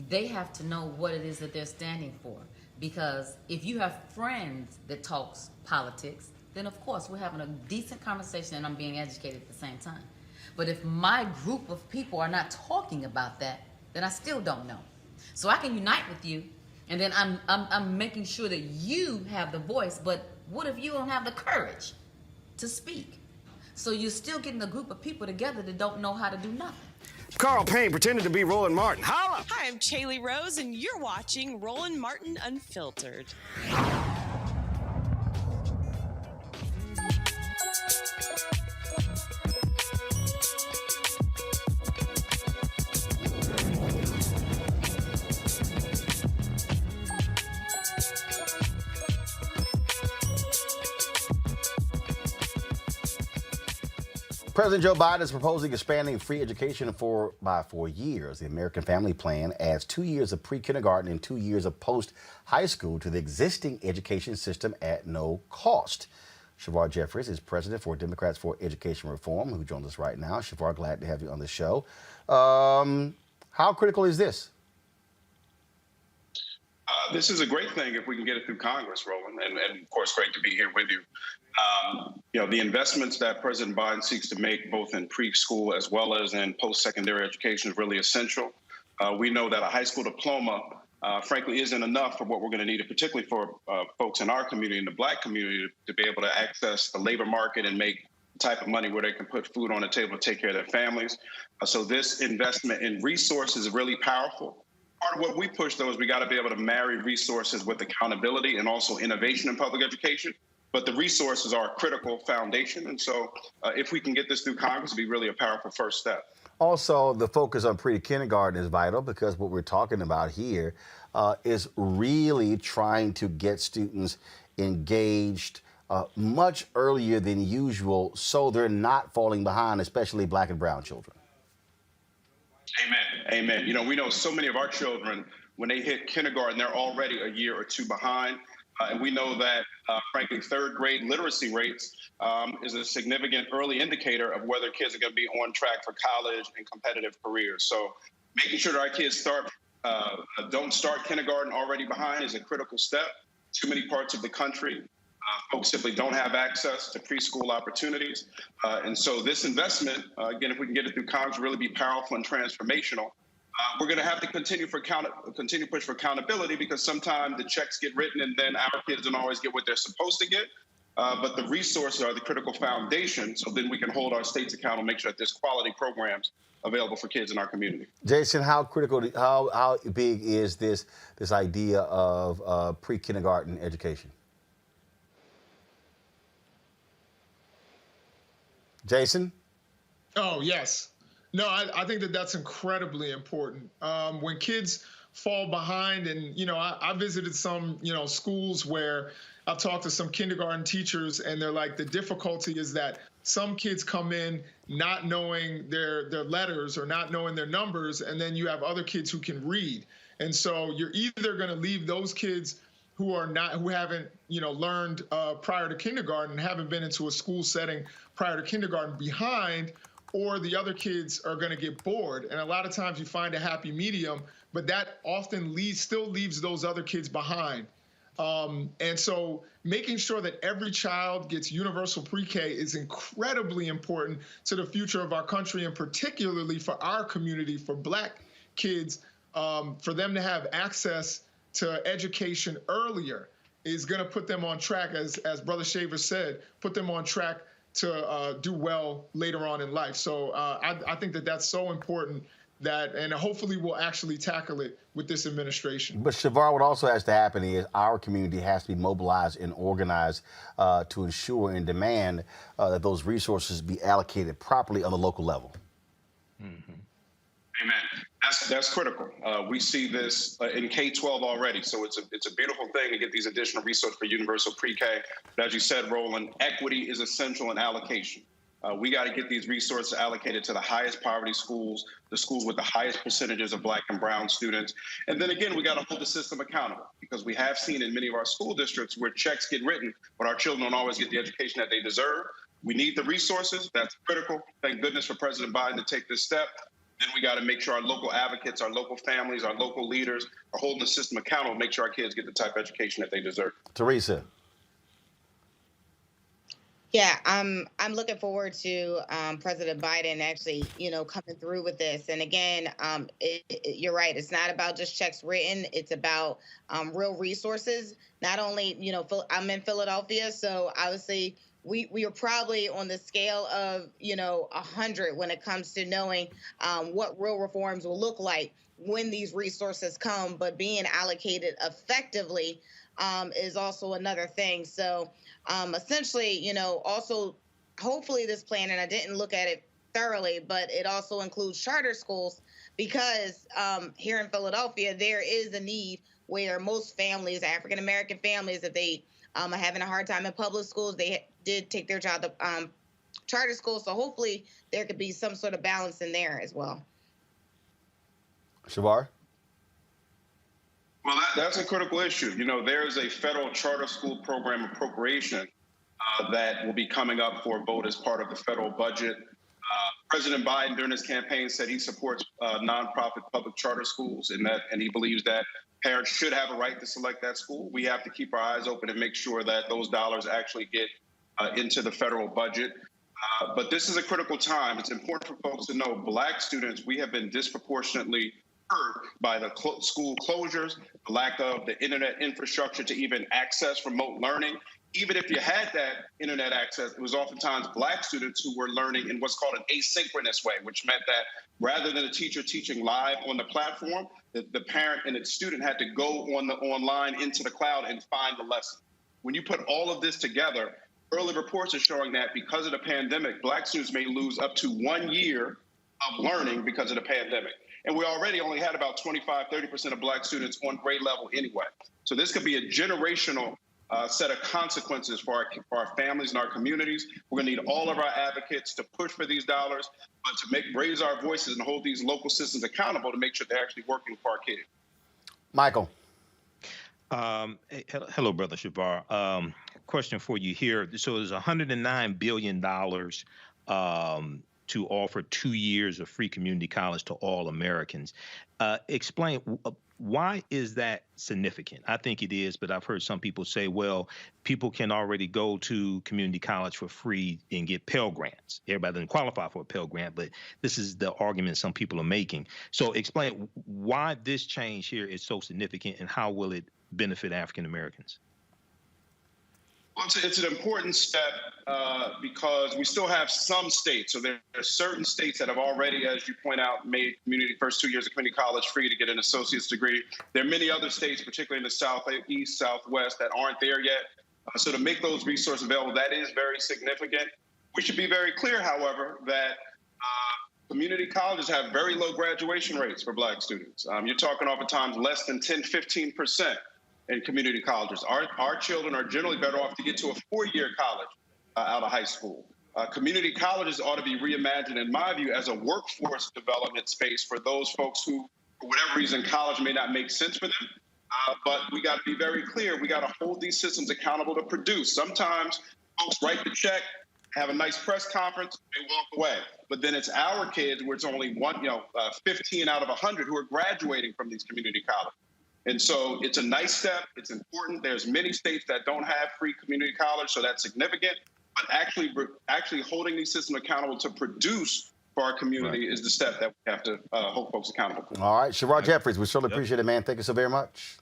they have to know what it is that they're standing for. Because if you have friends that talks politics, then of course we're having a decent conversation and I'm being educated at the same time. But if my group of people are not talking about that, then I still don't know. So I can unite with you, and then I'm making sure that you have the voice, but what if you don't have the courage to speak? So you're still getting a group of people together that don't know how to do nothing. Carl Payne pretended to be Roland Martin. Holla! Hi, I'm Chaley Rose, and you're watching Roland Martin Unfiltered. President Joe Biden is proposing expanding free education by 4 years. The American Family Plan adds 2 years of pre-kindergarten and 2 years of post-high school to the existing education system at no cost. Shavar Jeffries is president for Democrats for Education Reform, who joins us right now. Shavar, glad to have you on the show. How critical is this? This is a great thing if we can get it through Congress, Roland, and of course, great to be here with you. The investments that President Biden seeks to make both in preschool as well as in post-secondary education is really essential. We know that a high school diploma, frankly, isn't enough for what we're going to need, particularly for folks in our community, in the Black community, to be able to access the labor market and make the type of money where they can put food on the table to take care of their families. So this investment in resources is really powerful. Part of what we push, though, is we got to be able to marry resources with accountability and also innovation in public education. But the resources are a critical foundation. And so if we can get this through Congress, it'd be really a powerful first step. Also, the focus on pre-kindergarten is vital because what we're talking about here is really trying to get students engaged much earlier than usual so they're not falling behind, especially Black and brown children. Amen. Amen. We know so many of our children, when they hit kindergarten, they're already a year or two behind. And we know that, frankly, third grade literacy rates is a significant early indicator of whether kids are going to be on track for college and competitive careers. So making sure that our kids don't start kindergarten already behind is a critical step. Too many parts of the country, folks simply don't have access to preschool opportunities. And so this investment, again, if we can get it through Congress, will really be powerful and transformational. We're going to have to continue push for accountability because sometimes the checks get written and then our kids don't always get what they're supposed to get. But the resources are the critical foundation, so then we can hold our states accountable and make sure that there's quality programs available for kids in our community. Jason, how big is this idea of pre-kindergarten education? Jason? Oh, yes. No, I think that's incredibly important. When kids fall behind, and I visited some schools where I've talked to some kindergarten teachers, and they're like, the difficulty is that some kids come in not knowing their letters or not knowing their numbers, and then you have other kids who can read, and so you're either going to leave those kids who haven't learned prior to kindergarten, haven't been into a school setting prior to kindergarten behind, or the other kids are going to get bored. And a lot of times you find a happy medium, but that often still leaves those other kids behind. And so making sure that every child gets universal pre-K is incredibly important to the future of our country, and particularly for our community, for Black kids, for them to have access to education earlier is going to put them on track, as Brother Shaver said, put them on track to do well later on in life. So I think that's so important that, and hopefully we'll actually tackle it with this administration. But Shavar, what also has to happen is our community has to be mobilized and organized to ensure and demand that those resources be allocated properly on the local level. Amen. That's critical. We see this in K-12 already, so it's a beautiful thing to get these additional resources for universal pre-K. But as you said, Roland, equity is essential in allocation. We got to get these resources allocated to the highest poverty schools, the schools with the highest percentages of Black and brown students. And then again, we got to hold the system accountable, because we have seen in many of our school districts where checks get written, but our children don't always get the education that they deserve. We need the resources. That's critical. Thank goodness for President Biden to take this step. Then we got to make sure our local advocates, our local families, our local leaders are holding the system accountable, make sure our kids get the type of education that they deserve. Teresa. Yeah, I'm looking forward to President Biden actually, coming through with this. And again, you're right. It's not about just checks written. It's about real resources. Not only, I'm in Philadelphia, so obviously we are probably on the scale of 100 when it comes to knowing what real reforms will look like when these resources come. But being allocated effectively is also another thing. So essentially, also hopefully this plan, and I didn't look at it thoroughly, but it also includes charter schools, because here in Philadelphia, there is a need where most families, African-American families, if they are having a hard time in public schools, they did take their child to charter schools. So hopefully there could be some sort of balance in there as well. Shavar? Well, that's a critical issue. There's a federal charter school program appropriation that will be coming up for a vote as part of the federal budget. President Biden, during his campaign, said he supports nonprofit public charter schools, and he believes that parents should have a right to select that school. We have to keep our eyes open and make sure that those dollars actually get into the federal budget. But this is a critical time. It's important for folks to know Black students, we have been disproportionately hurt by the school closures, the lack of the internet infrastructure to even access remote learning. Even if you had that internet access, it was oftentimes Black students who were learning in what's called an asynchronous way, which meant that rather than a teacher teaching live on the platform, the parent and its student had to go online into the cloud and find the lesson. When you put all of this together, early reports are showing that because of the pandemic, Black students may lose up to 1 year of learning because of the pandemic. And we already only had about 25–30% of Black students on grade level anyway. So this could be a generational set of consequences for our families and our communities. We're going to need all of our advocates to push for these dollars, but to raise our voices and hold these local systems accountable to make sure they're actually working for our kids. Michael. Hello, Brother Shavar. Question for you here. So there's $109 billion to offer 2 years of free community college to all Americans. Explain, why is that significant? I think it is, but I've heard some people say, well, people can already go to community college for free and get Pell Grants. Everybody doesn't qualify for a Pell Grant, but this is the argument some people are making. So explain why this change here is so significant, and how will it benefit African Americans? Well, it's an important step because we still have some states. So there are certain states that have already, as you point out, made first 2 years of community college free to get an associate's degree. There are many other states, particularly in the Southeast, Southwest, that aren't there yet. So to make those resources available, that is very significant. We should be very clear, however, that community colleges have very low graduation rates for Black students. You're talking oftentimes less than 10–15%. In community colleges. Our children are generally better off to get to a 4-year college out of high school. Community colleges ought to be reimagined, in my view, as a workforce development space for those folks who, for whatever reason, college may not make sense for them. But we got to be very clear. We got to hold these systems accountable to produce. Sometimes folks write the check, have a nice press conference, they walk away. But then it's our kids where it's only 15 out of 100 who are graduating from these community colleges. And so it's a nice step. It's important. There's many states that don't have free community college, so that's significant. But actually holding these systems accountable to produce for our community is the step that we have to hold folks accountable for. All right, Shavar Jeffries, we certainly appreciate it, man. Thank you so very much.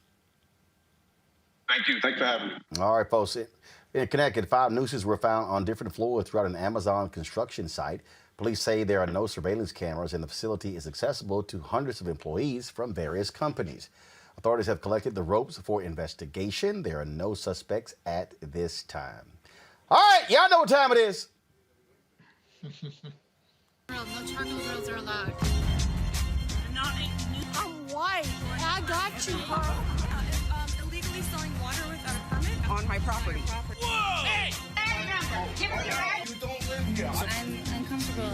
Thank you. Thanks for having me. All right, folks. In Connecticut, 5 nooses were found on different floors throughout an Amazon construction site. Police say there are no surveillance cameras and the facility is accessible to hundreds of employees from various companies. Authorities have collected the ropes for investigation. There are no suspects at this time. All right, y'all know what time it is. No charcoal grills are allowed. I'm white. I got you, Carl. Illegally selling water without a permit on my property. Whoa! Hey! You don't live here. I'm uncomfortable.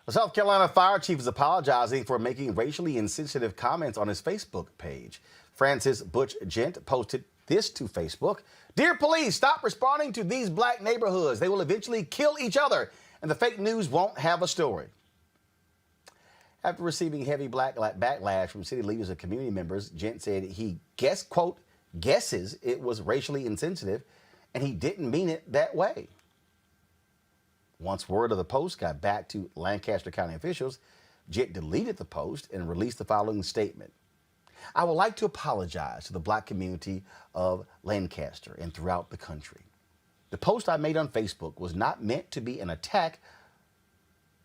The South Carolina fire chief is apologizing for making racially insensitive comments on his Facebook page. Francis Butch Gent posted this to Facebook. Dear police, stop responding to these black neighborhoods. They will eventually kill each other, and the fake news won't have a story. After receiving heavy backlash from city leaders and community members, Gent said he guesses it was racially insensitive, and he didn't mean it that way. Once word of the post got back to Lancaster County officials, Gent deleted the post and released the following statement. I would like to apologize to the black community of Lancaster and throughout the country. The post I made on Facebook was not meant to be an attack,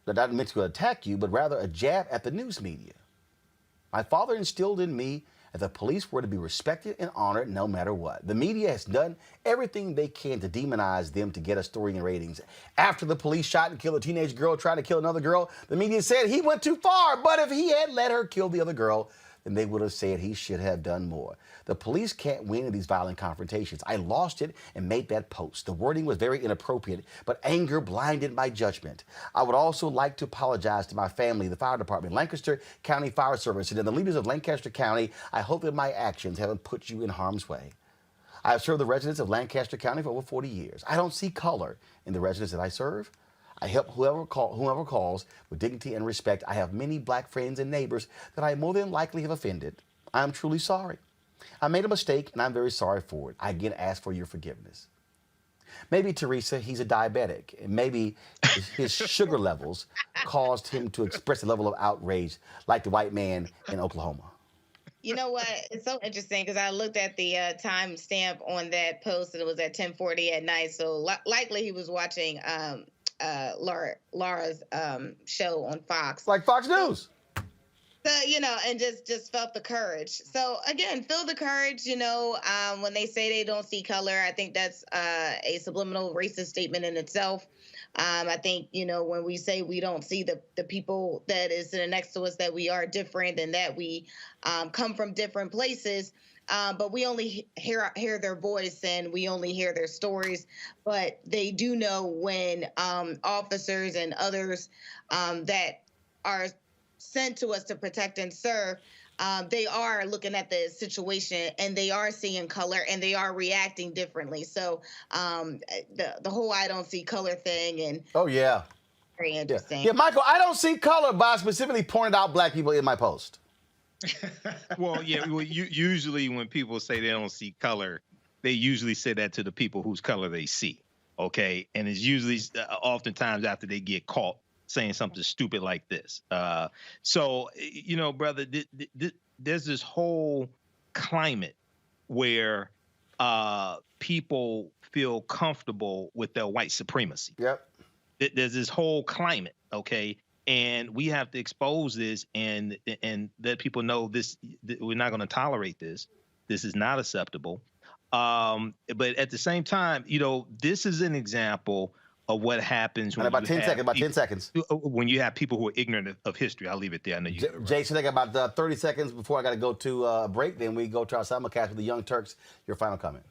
not meant to attack you, but rather a jab at the news media. My father instilled in me that the police were to be respected and honored no matter what. The media has done everything they can to demonize them to get a story and ratings. After the police shot and killed a teenage girl trying to kill another girl, the media said he went too far, but if he had let her kill the other girl, then they would have said he should have done more. The police can't win in these violent confrontations. I lost it and made that post. The wording was very inappropriate, but anger blinded my judgment. I would also like to apologize to my family, the fire department, Lancaster County Fire Service, and the leaders of Lancaster County. I hope that my actions haven't put you in harm's way. I have served the residents of Lancaster County for over 40 years. I don't see color in the residents that I serve. I help whoever calls with dignity and respect. I have many black friends and neighbors that I more than likely have offended. I am truly sorry. I made a mistake, and I'm very sorry for it. I again ask for your forgiveness. Maybe, Teresa, he's a diabetic, and maybe his sugar levels caused him to express a level of outrage like the white man in Oklahoma. You know what? It's so interesting because I looked at the time stamp on that post, and it was at 10:40 at night. So likely he was watching Laura's show on Fox. Like Fox News. So, and just felt the courage. So, again, feel the courage, when they say they don't see color. I think that's a subliminal racist statement in itself. I think, when we say we don't see the people that is sitting next to us, that we are different and that we come from different places. But we only hear their voice and we only hear their stories. But they do know when officers and others that are sent to us to protect and serve, they are looking at the situation and they are seeing color and they are reacting differently. So the whole I don't see color thing and oh yeah, very interesting. Yeah, Michael, I don't see color, but I specifically pointed out black people in my post. Well, yeah. Well, usually when people say they don't see color, they usually say that to the people whose color they see. Okay, and it's usually oftentimes after they get caught saying something stupid like this. So, brother, there's this whole climate where people feel comfortable with their white supremacy. Yep. There's this whole climate, okay? And we have to expose this and let people know this. We're not going to tolerate this. This is not acceptable. But at the same time, this is an example of what happens when about 10 seconds. When you have people who are ignorant of history. I'll leave it there. I know you. Jason, I got about 30 seconds before I got to go to a break. Then we go to our simulcast with the Young Turks. Your final comment.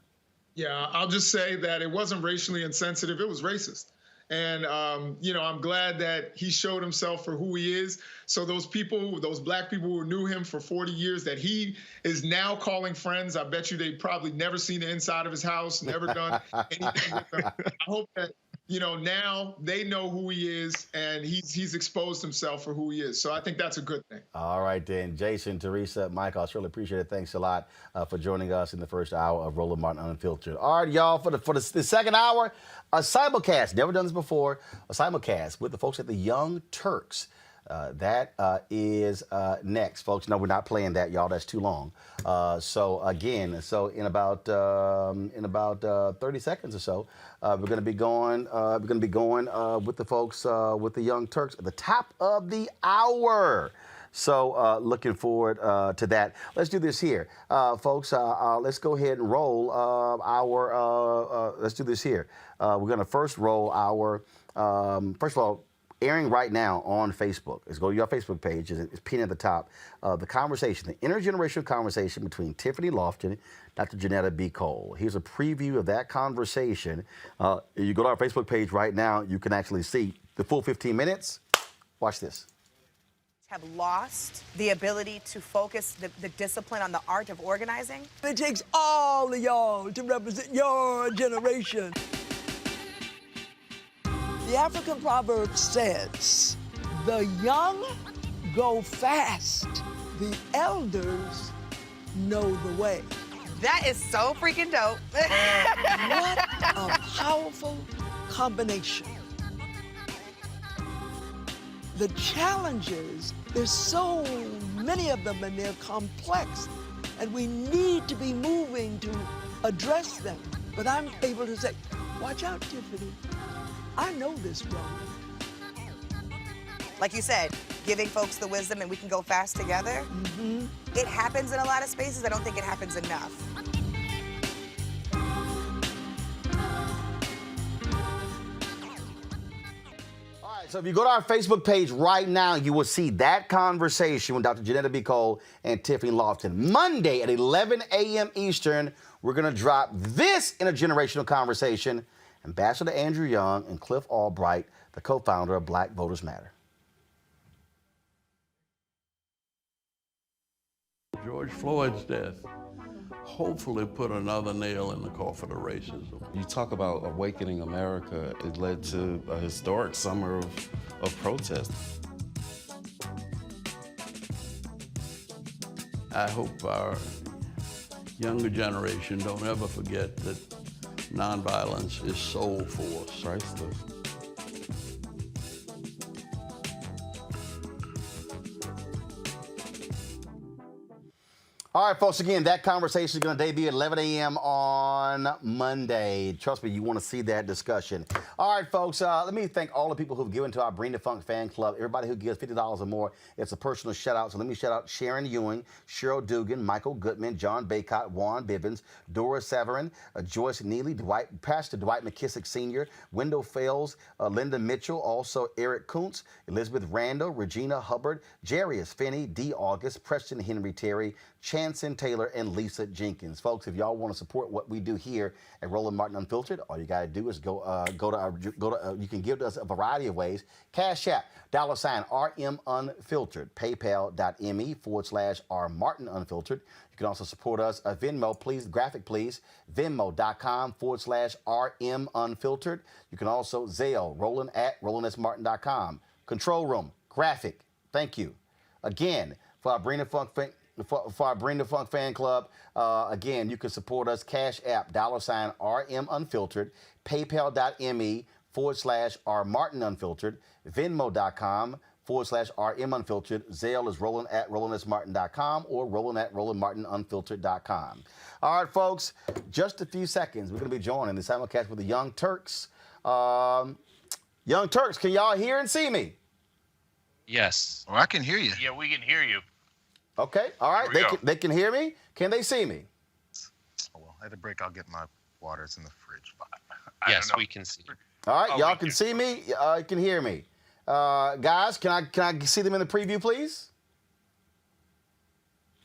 Yeah, I'll just say that it wasn't racially insensitive. It was racist. And, I'm glad that he showed himself for who he is. So those black people who knew him for 40 years that he is now calling friends, I bet you they probably never seen the inside of his house, never done anything with them. I hope that, now they know who he is and he's exposed himself for who he is. So I think that's a good thing. All right, then. Jason, Teresa, Michael, I surely appreciate it. Thanks a lot for joining us in the first hour of Roland Martin Unfiltered. All right, y'all, for the second hour, a simulcast. Never done this before. A simulcast with the folks at the Young Turks. That is next, folks. No, we're not playing that, y'all. That's too long. So in about 30 seconds or so, we're going to be going. With the folks with the Young Turks at the top of the hour. So looking forward to that. Let's do this here, folks. Let's go ahead and roll let's do this here. We're going to first roll our. First of all, airing right now on Facebook. Let's go to your Facebook page. It's pinned at the top. The conversation, the intergenerational conversation between Tiffany Lofton and Dr. Janetta B. Cole. Here's a preview of that conversation. You go to our Facebook page right now. You can actually see the full 15 minutes. Watch this. Have lost the ability to focus the discipline on the art of organizing. It takes all of y'all to represent your generation. The African proverb says, the young go fast, the elders know the way. That is so freaking dope. What a powerful combination. The challenges, there's so many of them and they're complex, and we need to be moving to address them. But I'm able to say, watch out, Tiffany. I know this, Roland. Like you said, giving folks the wisdom and we can go fast together. Mm-hmm. It happens in a lot of spaces. I don't think it happens enough. All right, so if you go to our Facebook page right now, you will see that conversation with Dr. Janetta B. Cole and Tiffany Lofton. Monday at 11 a.m. Eastern, we're going to drop this intergenerational conversation. Ambassador Andrew Young and Cliff Albright, the co-founder of Black Voters Matter. George Floyd's death hopefully put another nail in the coffin of racism. You talk about awakening America. It led to a historic summer of protest. I hope our younger generation don't ever forget that nonviolence is soul force. Priceless. All right, folks, again, that conversation is going to debut at 11 a.m. on Monday. Trust me, you want to see that discussion. All right, folks, let me thank all the people who've given to our Bring the Funk fan club. Everybody who gives $50 or more, it's a personal shout-out. So let me shout out Sharon Ewing, Cheryl Dugan, Michael Goodman, John Baycott, Juan Bivens, Dora Severin, Joyce Neely, Pastor Dwight McKissick Sr., Wendell Fales, Linda Mitchell, also Eric Kuntz, Elizabeth Randall, Regina Hubbard, Jarius Finney, D. August, Preston Henry Terry, Chanson Taylor, and Lisa Jenkins. Folks, if y'all want to support what we do here at Roland Martin Unfiltered, all you got to do is you can give us a variety of ways. Cash App, $RM Unfiltered, paypal.me/R Martin Unfiltered. You can also support us, Venmo, please, graphic, please, venmo.com/RM Unfiltered. You can also Zelle, Roland@RolandSMartin.com. Control Room, graphic, thank you. Again, for our Bring the Funk fan club, again, you can support us, Cash App, $RM Unfiltered, paypal.me/R Martin Unfiltered, venmo.com/RM Unfiltered. Zelle is Roland@RolandSMartin.com or Roland@RolandMartinUnfiltered.com. All right, folks, just a few seconds. We're going to be joining the simulcast with the Young Turks. Young Turks, can y'all hear and see me? Yes. Oh, I can hear you. Yeah, we can hear you. Okay, all right. They can hear me. Can they see me? Oh, well, at the break, I'll get my water. It's in the fridge. Yes, we can see you. All right, y'all can see me. You can hear me. Guys, can I see them in the preview, please?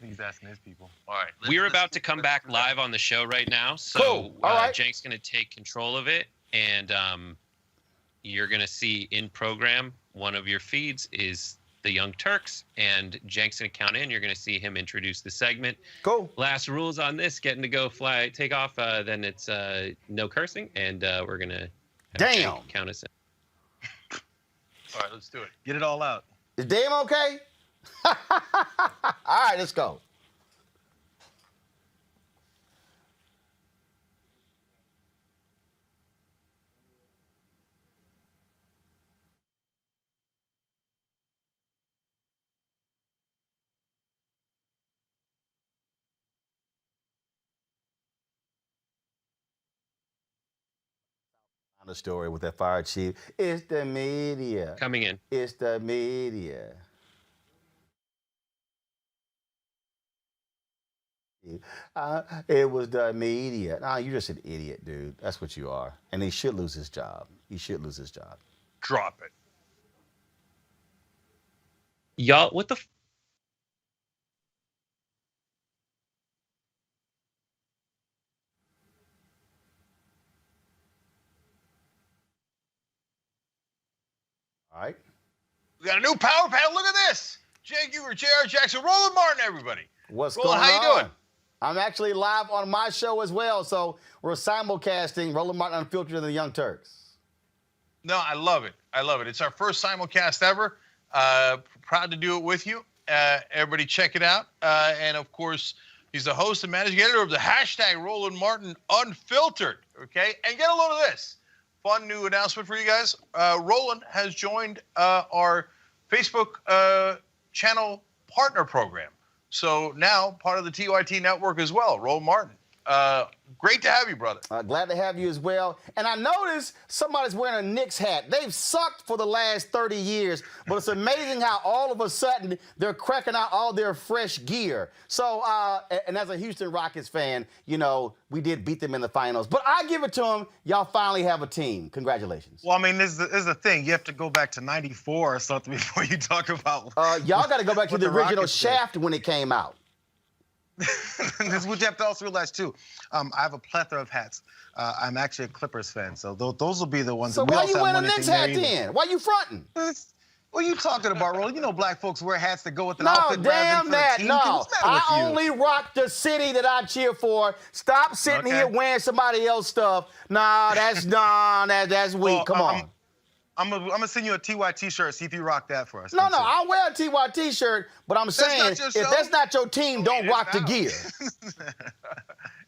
He's asking his people. All right. We're about to come back live on the show right now. So cool. All right. Jank's going to take control of it. And you're going to see in program, one of your feeds is the Young Turks, and Jank's going to count in. You're going to see him introduce the segment. Cool. Last rules on this, getting to go take off, then it's no cursing, and we're going to count us in. All right, let's do it. Get it all out. Is Dame okay? All right, let's go. The story with that fire chief. It's the media. Coming in. It's the media. It was the media. Nah, you're just an idiot, dude. That's what you are. And he should lose his job. He should lose his job. Drop it. Y'all, what the? All right. We got a new power panel. Look at this. Jay Huber, J.R. Jackson, Roland Martin, everybody. What's Roland, going on? how you doing? I'm actually live on my show as well, so we're simulcasting Roland Martin Unfiltered and the Young Turks. No, I love it. I love it. It's our first simulcast ever. Proud to do it with you. Everybody check it out. And, of course, he's the host and managing editor of the hashtag Roland Martin Unfiltered. Okay? And get a load of this. Fun new announcement for you guys. Roland has joined our Facebook channel partner program. So now part of the TYT network as well. Roland Martin. Great to have you, brother. Glad to have you as well. And I noticed somebody's wearing a Knicks hat. They've sucked for the last 30 years, but it's amazing how all of a sudden they're cracking out all their fresh gear. So, and as a Houston Rockets fan, you know, we did beat them in the finals. But I give it to them. Y'all finally have a team. Congratulations. Well, I mean, this is the thing. You have to go back to '94 or something before you talk about. Y'all got to go back to the original Rockets Shaft when it came out. This is what you have to also realize too. I have a plethora of hats. I'm actually a Clippers fan, so those will be the ones. So that we why also you wearing a have one Knicks thing hat there then? Why you fronting? What are you talking about, Roland? You know black folks wear hats that go with an No, outfit. damn that. No, What's the matter I with you? only rock the city that I cheer for. Stop sitting here wearing somebody else's stuff. Nah, that's weak. Come on. I'm gonna send you a TYT shirt. See if you rock that for us. No, I'll wear a TYT shirt, but I'm saying not your if show? that's not your team, don't rock the gear.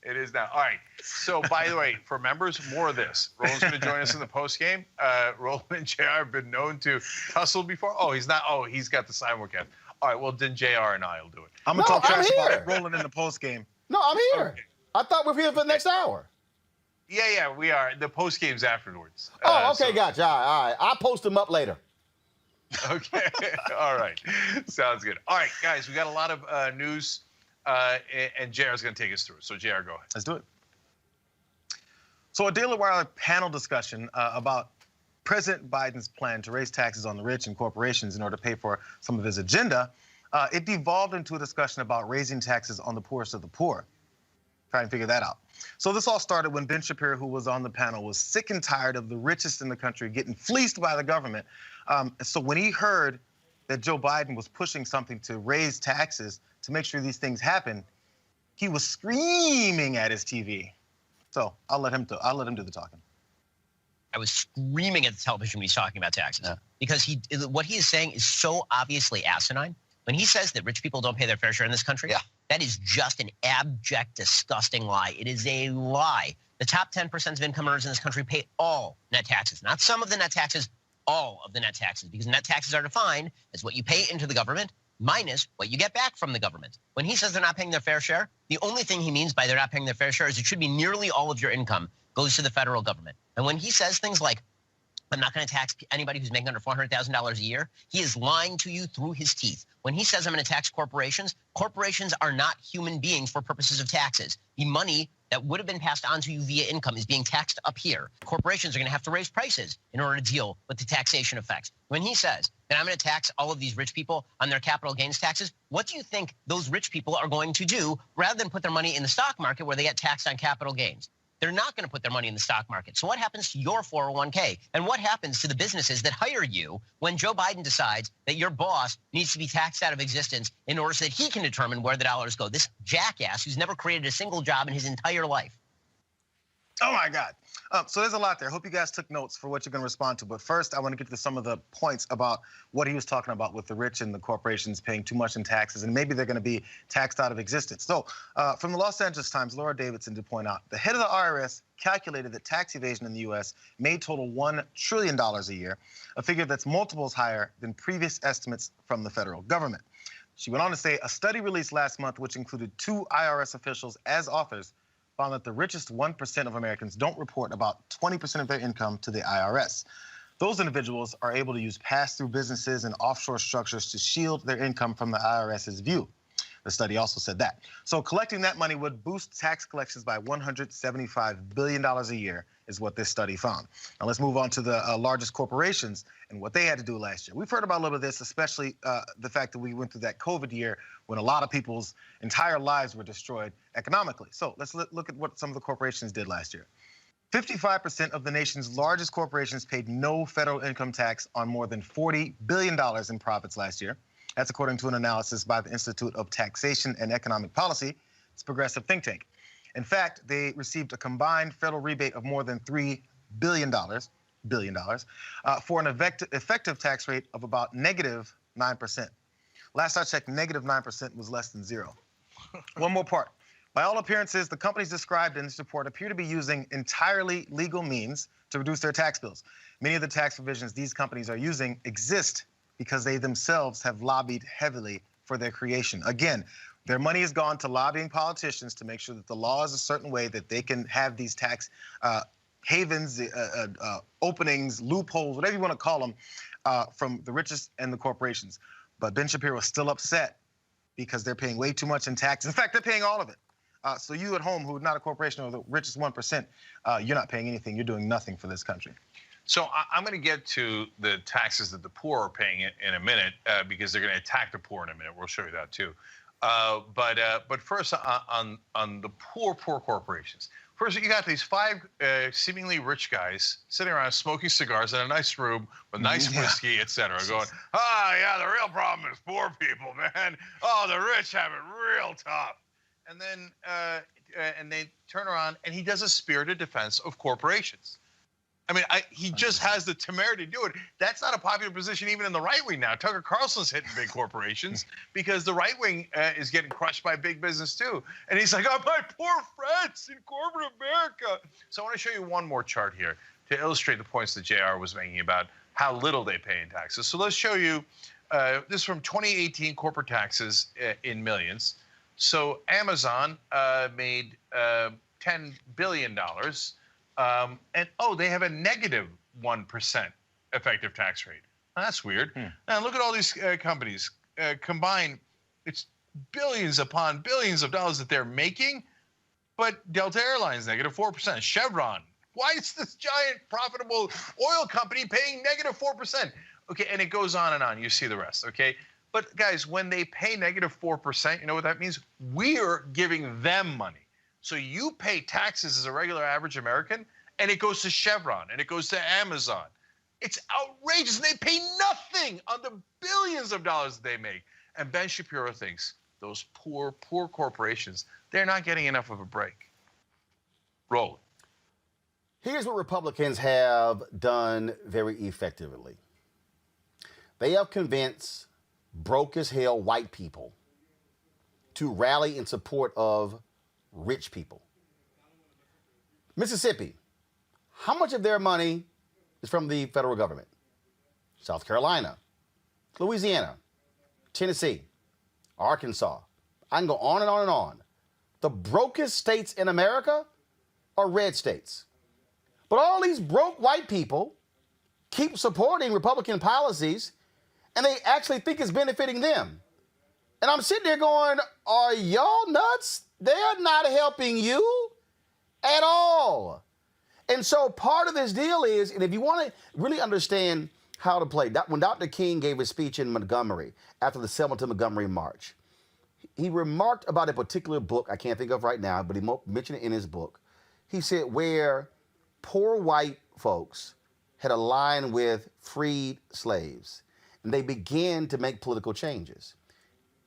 It is now. All right. So, by the way, for members, more of this. Roland's going to join us in the post game. Roland and JR have been known to tussle before. Oh, he's not. Oh, he's got the simulcast. All right. Well, then JR and I will do it. I'm going to talk trash about Roland in the post game. No, I'm here. Okay. I thought we were here for the next hour. Yeah, we are. The post game's afterwards. Oh, okay, gotcha. All right. I'll post them up later. Okay. All right. Sounds good. All right, guys, we got a lot of news, and JR's going to take us through it. So, JR, go ahead. Let's do it. So, a Daily Wire panel discussion about President Biden's plan to raise taxes on the rich and corporations in order to pay for some of his agenda, it devolved into a discussion about raising taxes on the poorest of the poor. Try and figure that out. So this all started when Ben Shapiro, who was on the panel, was sick and tired of the richest in the country getting fleeced by the government. So when he heard that Joe Biden was pushing something to raise taxes to make sure these things happen, he was screaming at his TV. So I'll let him do the talking. I was screaming at the television when he's talking about taxes because what he is saying is so obviously asinine. When he says that rich people don't pay their fair share in this country, that is just an abject, disgusting lie. It is a lie. The top 10% of income earners in this country pay all net taxes, not some of the net taxes, all of the net taxes, because net taxes are defined as what you pay into the government minus what you get back from the government. When he says they're not paying their fair share, the only thing he means by they're not paying their fair share is it should be nearly all of your income goes to the federal government. And when he says things like, I'm not going to tax anybody who's making under $400,000 a year, he is lying to you through his teeth. When he says I'm going to tax corporations, corporations are not human beings for purposes of taxes. The money that would have been passed on to you via income is being taxed up here. Corporations are going to have to raise prices in order to deal with the taxation effects. When he says that I'm going to tax all of these rich people on their capital gains taxes, what do you think those rich people are going to do rather than put their money in the stock market where they get taxed on capital gains? They're not going to put their money in the stock market. So what happens to your 401k? And what happens to the businesses that hire you when Joe Biden decides that your boss needs to be taxed out of existence in order so that he can determine where the dollars go? This jackass who's never created a single job in his entire life. Oh, my God. So there's a lot there. Hope you guys took notes for what you're going to respond to. But first, I want to get to some of the points about what he was talking about with the rich and the corporations paying too much in taxes, and maybe they're going to be taxed out of existence. So from the Los Angeles Times, Laura Davidson did point out the head of the IRS calculated that tax evasion in the U.S. may total $1 trillion a year, a figure that's multiples higher than previous estimates from the federal government. She went on to say a study released last month, which included 2 IRS officials as authors, found that the richest 1% of Americans don't report about 20% of their income to the IRS. Those individuals are able to use pass-through businesses and offshore structures to shield their income from the IRS's view. The study also said that. So collecting that money would boost tax collections by $175 billion a year, is what this study found. Now let's move on to the largest corporations and what they had to do last year. We've heard about a little bit of this, especially the fact that we went through that COVID year when a lot of people's entire lives were destroyed economically. So let's look at what some of the corporations did last year. 55% of the nation's largest corporations paid no federal income tax on more than $40 billion in profits last year. That's according to an analysis by the Institute of Taxation and Economic Policy. It's a progressive think tank. In fact, they received a combined federal rebate of more than $3 billion, for an effective tax rate of about negative 9%. Last I checked, negative 9% was less than zero. One more part. By all appearances, the companies described in this report appear to be using entirely legal means to reduce their tax bills. Many of the tax provisions these companies are using exist because they themselves have lobbied heavily for their creation. Again, their money has gone to lobbying politicians to make sure that the law is a certain way that they can have these tax havens, openings, loopholes, whatever you want to call them, from the richest and the corporations. But Ben Shapiro is still upset because they're paying way too much in tax. In fact, they're paying all of it. So you at home, who are not a corporation or the richest 1%, you're not paying anything. You're doing nothing for this country. So I'm going to get to the taxes that the poor are paying in a minute because they're going to attack the poor in a minute. We'll show you that too. But first on the poor corporations. First, you got these five seemingly rich guys sitting around smoking cigars in a nice room with nice whiskey, etc., going, yeah, the real problem is poor people, man. Oh, the rich have it real tough. And then and they turn around and he does a spirited defense of corporations. I mean, he just has the temerity to do it. That's not a popular position even in the right wing now. Tucker Carlson's hitting big corporations because the right wing is getting crushed by big business too. And he's like, oh, my poor friends in corporate America. So I want to show you one more chart here to illustrate the points that JR was making about how little they pay in taxes. So let's show you this from 2018 corporate taxes in millions. So Amazon made $10 billion. And they have a negative 1% effective tax rate. That's weird. Now look at all these companies combined. It's billions upon billions of dollars that they're making, but Delta Airlines negative 4%. Chevron, why is this giant profitable oil company paying negative 4%? Okay, and it goes on and on. You see the rest. Okay, but guys, when they pay negative 4%, you know what that means? We're giving them money. So you pay taxes as a regular average American, and it goes to Chevron, and it goes to Amazon. It's outrageous, and they pay nothing on the billions of dollars that they make. And Ben Shapiro thinks those poor corporations, they're not getting enough of a break. Roland. Here's what Republicans have done very effectively. They have convinced broke as hell white people to rally in support of rich people. Mississippi, how much of their money is from the federal government? South Carolina, Louisiana, Tennessee, Arkansas. I can go on and on and on. The brokest states in America are red states. But all these broke white people keep supporting Republican policies, and they actually think it's benefiting them. And I'm sitting there going, are y'all nuts? They're not helping you at all. And so part of this deal is, and if you want to really understand how to play, when Dr. King gave his speech in Montgomery after the Selma to Montgomery March, he remarked about a particular book I can't think of right now, but he mentioned it in his book. He said where poor white folks had aligned with freed slaves, and they began to make political changes.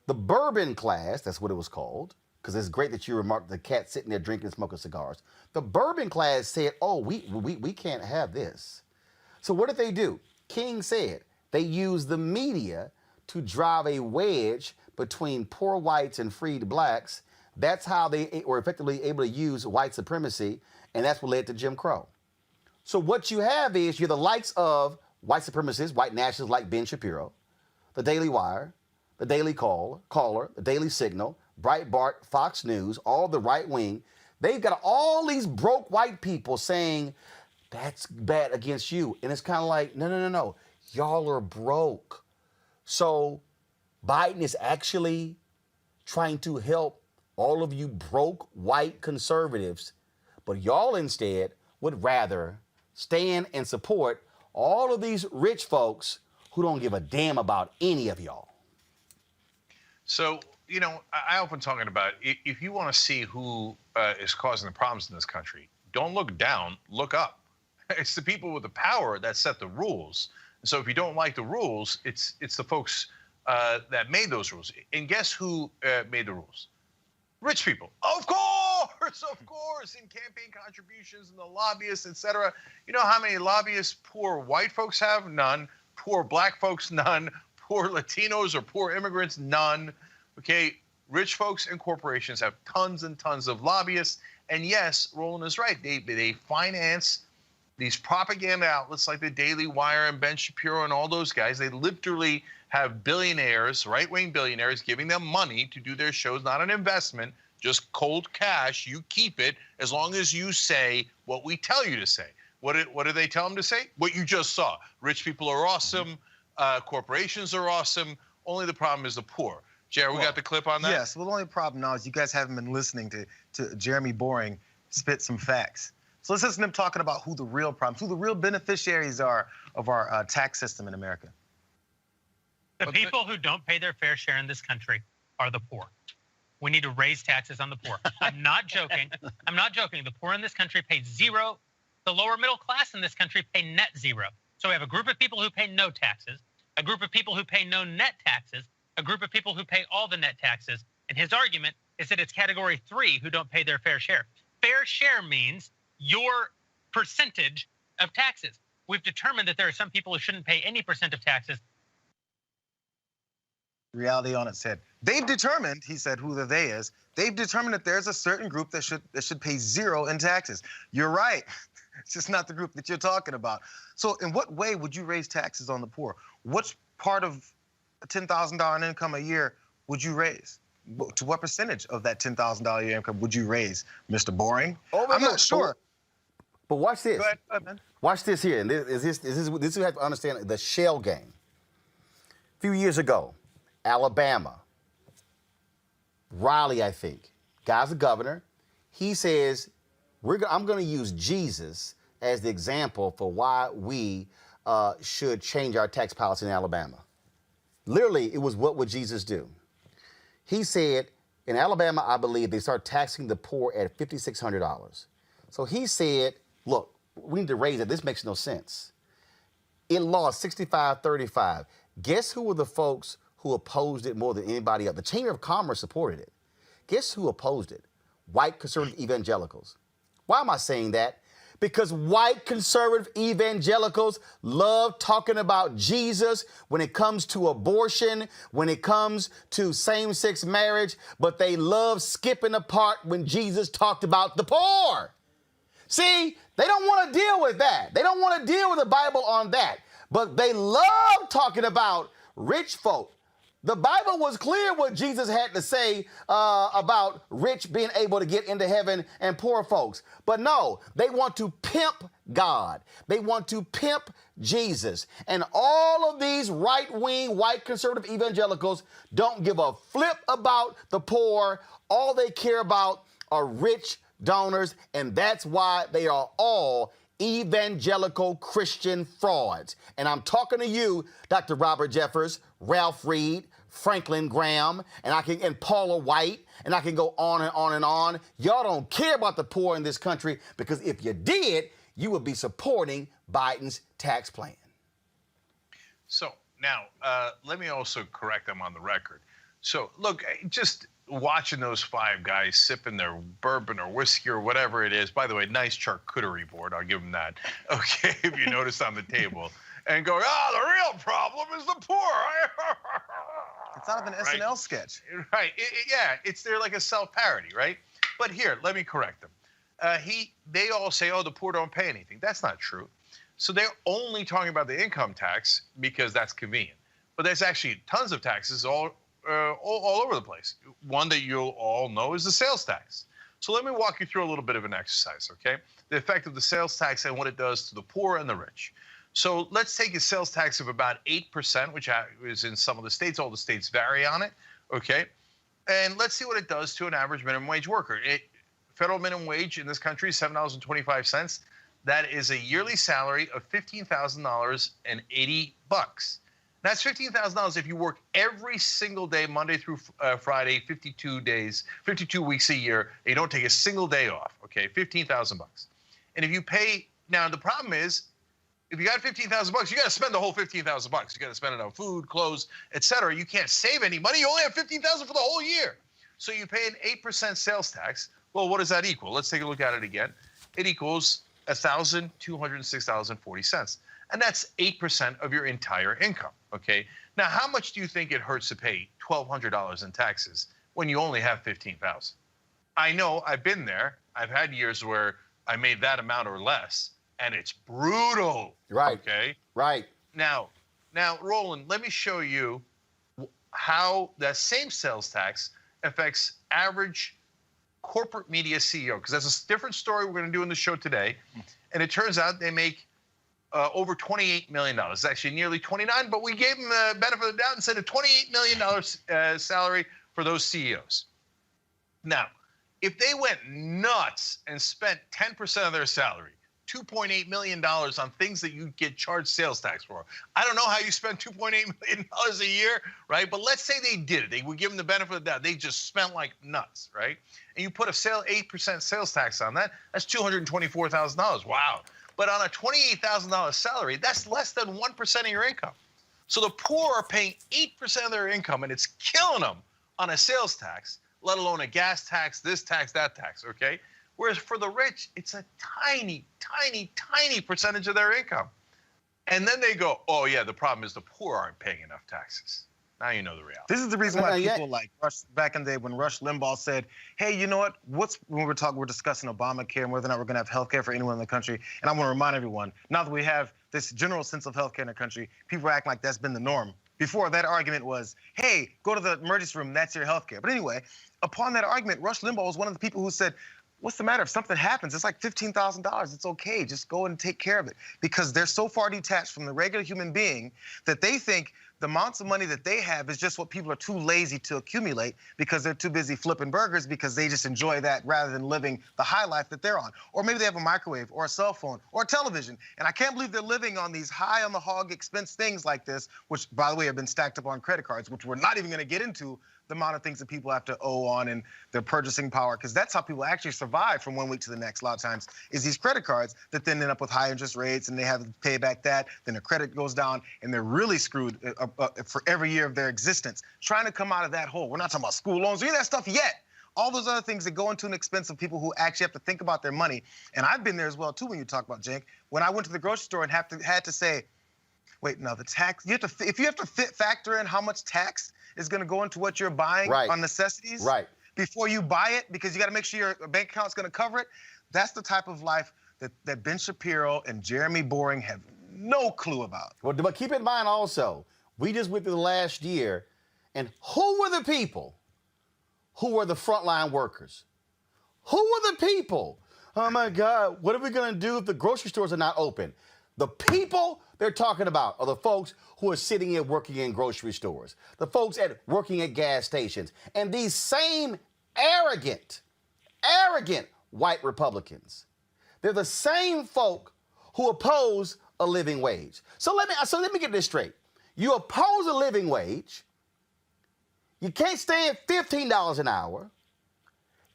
The bourbon class, that's what it was called, because it's great that you remarked the cat sitting there drinking and smoking cigars. The bourbon class said, oh, we can't have this. So what did they do? King said they used the media to drive a wedge between poor whites and freed blacks. That's how they were effectively able to use white supremacy, and that's what led to Jim Crow. So what you have is you're the likes of white supremacists, white nationalists like Ben Shapiro, the Daily Wire, the Daily Caller, the Daily Signal, Breitbart, Fox News, all the right wing. They've got all these broke white people saying that's bad against you. And it's kind of like, no. Y'all are broke. So Biden is actually trying to help all of you broke white conservatives, but y'all instead would rather stand and support all of these rich folks who don't give a damn about any of y'all. So, you know, I often talking about if you want to see who is causing the problems in this country, don't look down, look up. It's the people with the power that set the rules. So if you don't like the rules, it's the folks that made those rules. And guess who made the rules? Rich people. Of course, in campaign contributions and the lobbyists, etc. You know how many lobbyists poor white folks have? None. Poor black folks? None. Poor Latinos or poor immigrants? None. Okay, rich folks and corporations have tons and tons of lobbyists. And yes, Roland is right. They finance these propaganda outlets like the Daily Wire and Ben Shapiro and all those guys. They literally have billionaires, right-wing billionaires, giving them money to do their shows, not an investment, just cold cash. You keep it as long as you say what we tell you to say. What do they tell them to say? What you just saw. Rich people are awesome. Corporations are awesome. Only the problem is the poor. Jared, we got the clip on that? Yes. Well, the only problem now is you guys haven't been listening to Jeremy Boring spit some facts. So let's listen to him talking about who the real problems, who the real beneficiaries are of our tax system in America. The people who don't pay their fair share in this country are the poor. We need to raise taxes on the poor. I'm not joking. I'm not joking. The poor in this country pay zero. The lower middle class in this country pay net zero. So we have a group of people who pay no taxes, a group of people who pay no net taxes, a group of people who pay all the net taxes. And his argument is that it's category 3 who don't pay their fair share. Fair share means your percentage of taxes. We've determined that there are some people who shouldn't pay any percent of taxes. Reality on its head. They've determined, he said, who the they is. They've determined that there's a certain group that should pay zero in taxes. You're right. It's just not the group that you're talking about. So in what way would you raise taxes on the poor? Which part of a $10,000 income a year would you raise? To what percentage of that $10,000 a year income would you raise, Mr. Boring? I'm not sure. But watch this. Go ahead, man. Watch this here. And this you have to understand the shell game. A few years ago, Alabama, Raleigh, I think, guy's a governor. He says, I'm going to use Jesus as the example for why we should change our tax policy in Alabama. Literally, it was, what would Jesus do? He said, in Alabama, I believe they start taxing the poor at $5,600. So he said, look, we need to raise it. This makes no sense. It lost 65-35. Guess who were the folks who opposed it more than anybody else? The Chamber of Commerce supported it. Guess who opposed it? White conservative evangelicals. Why am I saying that? Because white conservative evangelicals love talking about Jesus when it comes to abortion, when it comes to same-sex marriage, but they love skipping the part when Jesus talked about the poor. See, they don't want to deal with that. They don't want to deal with the Bible on that. But they love talking about rich folk. The Bible was clear what Jesus had to say about rich being able to get into heaven and poor folks. But no, they want to pimp God. They want to pimp Jesus. And all of these right-wing, white conservative evangelicals don't give a flip about the poor. All they care about are rich donors, and that's why they are all evangelical Christian frauds. And I'm talking to you, Dr. Robert Jeffers, Ralph Reed, Franklin Graham, and Paula White, and I can go on and on and on. Y'all don't care about the poor in this country, because if you did, you would be supporting Biden's tax plan. So now, let me also correct them on the record. So look, just watching those 5 guys sipping their bourbon or whiskey or whatever it is. By the way, nice charcuterie board. I'll give them that. Okay, if you notice on the table. And go, the real problem is the poor. It's out of an SNL sketch. Right. They're like a self-parody, right? But here, let me correct them. They all say, the poor don't pay anything. That's not true. So they're only talking about the income tax because that's convenient. But there's actually tons of taxes all over the place. One that you'll all know is the sales tax. So let me walk you through a little bit of an exercise, okay? The effect of the sales tax and what it does to the poor and the rich. So let's take a sales tax of about 8%, which is in some of the states. All the states vary on it, okay? And let's see what it does to an average minimum wage worker. Federal minimum wage in this country is $7.25. That is a yearly salary of $15,080. That's $15,000 if you work every single day, Monday through Friday, 52 days, 52 weeks a year, and you don't take a single day off, okay? $15,000. And if you pay, now the problem is, if you got $15,000, you got to spend the whole $15,000. You got to spend it on food, clothes, etc. You can't save any money. You only have $15,000 for the whole year. So you pay an 8% sales tax. Well, what does that equal? Let's take a look at it again. It equals $1,206.40. And that's 8% of your entire income, okay? Now, how much do you think it hurts to pay $1,200 in taxes when you only have $15,000? I know, I've been there. I've had years where I made that amount or less, and it's brutal. Right. Okay. Right. Now, Roland, let me show you how that same sales tax affects average corporate media CEO, because that's a different story we're going to do in the show today. And it turns out they make over $28 million. It's actually nearly 29, but we gave them the benefit of the doubt and said a $28 million salary for those CEOs. Now, if they went nuts and spent 10% of their salary, $2.8 million on things that you get charged sales tax for. I don't know how you spend $2.8 million a year, right? But let's say they did it. They would give them the benefit of the doubt. They just spent like nuts, right? And you put a 8% sales tax on that, that's $224,000. Wow. But on a $28,000 salary, that's less than 1% of your income. So the poor are paying 8% of their income, and it's killing them on a sales tax, let alone a gas tax, this tax, that tax, okay? Whereas for the rich, it's a tiny, tiny, tiny percentage of their income. And then they go, oh, yeah, the problem is the poor aren't paying enough taxes. Now you know the reality. This is the reason why people like Rush, back in the day when Rush Limbaugh said, hey, you know what? When we're discussing Obamacare and whether or not we're going to have health care for anyone in the country. And I want to remind everyone, now that we have this general sense of health care in the country, people act like that's been the norm. Before, that argument was, hey, go to the emergency room, that's your health care. But anyway, upon that argument, Rush Limbaugh was one of the people who said, what's the matter? If something happens, it's like $15,000. It's okay. Just go and take care of it. Because they're so far detached from the regular human being that they think the amounts of money that they have is just what people are too lazy to accumulate because they're too busy flipping burgers because they just enjoy that rather than living the high life that they're on. Or maybe they have a microwave or a cell phone or a television. And I can't believe they're living on these high on the hog expense things like this, which, by the way, have been stacked up on credit cards, which we're not even going to get into the amount of things that people have to owe on and their purchasing power, because that's how people actually survive from one week to the next a lot of times, is these credit cards that then end up with high interest rates and they have to pay back that, then their credit goes down and they're really screwed for every year of their existence, trying to come out of that hole. We're not talking about school loans or any of that stuff yet. All those other things that go into an expense of people who actually have to think about their money. And I've been there as well, too, when you talk about, Cenk. When I went to the grocery store and had to say, wait, no, the tax, if you have to factor in how much tax is going to go into what you're buying on necessities before you buy it, because you got to make sure your bank account's going to cover it. That's the type of life that Ben Shapiro and Jeremy Boring have no clue about. Well, but keep in mind also, we just went through the last year, and who were the people who were the frontline workers? Who were the people? Oh, my God, what are we going to do if the grocery stores are not open? The people they're talking about are the folks who are sitting here working in grocery stores, the folks working at gas stations, and these same arrogant white Republicans. They're the same folk who oppose a living wage. So let me get this straight. You oppose a living wage. You can't stand $15 an hour.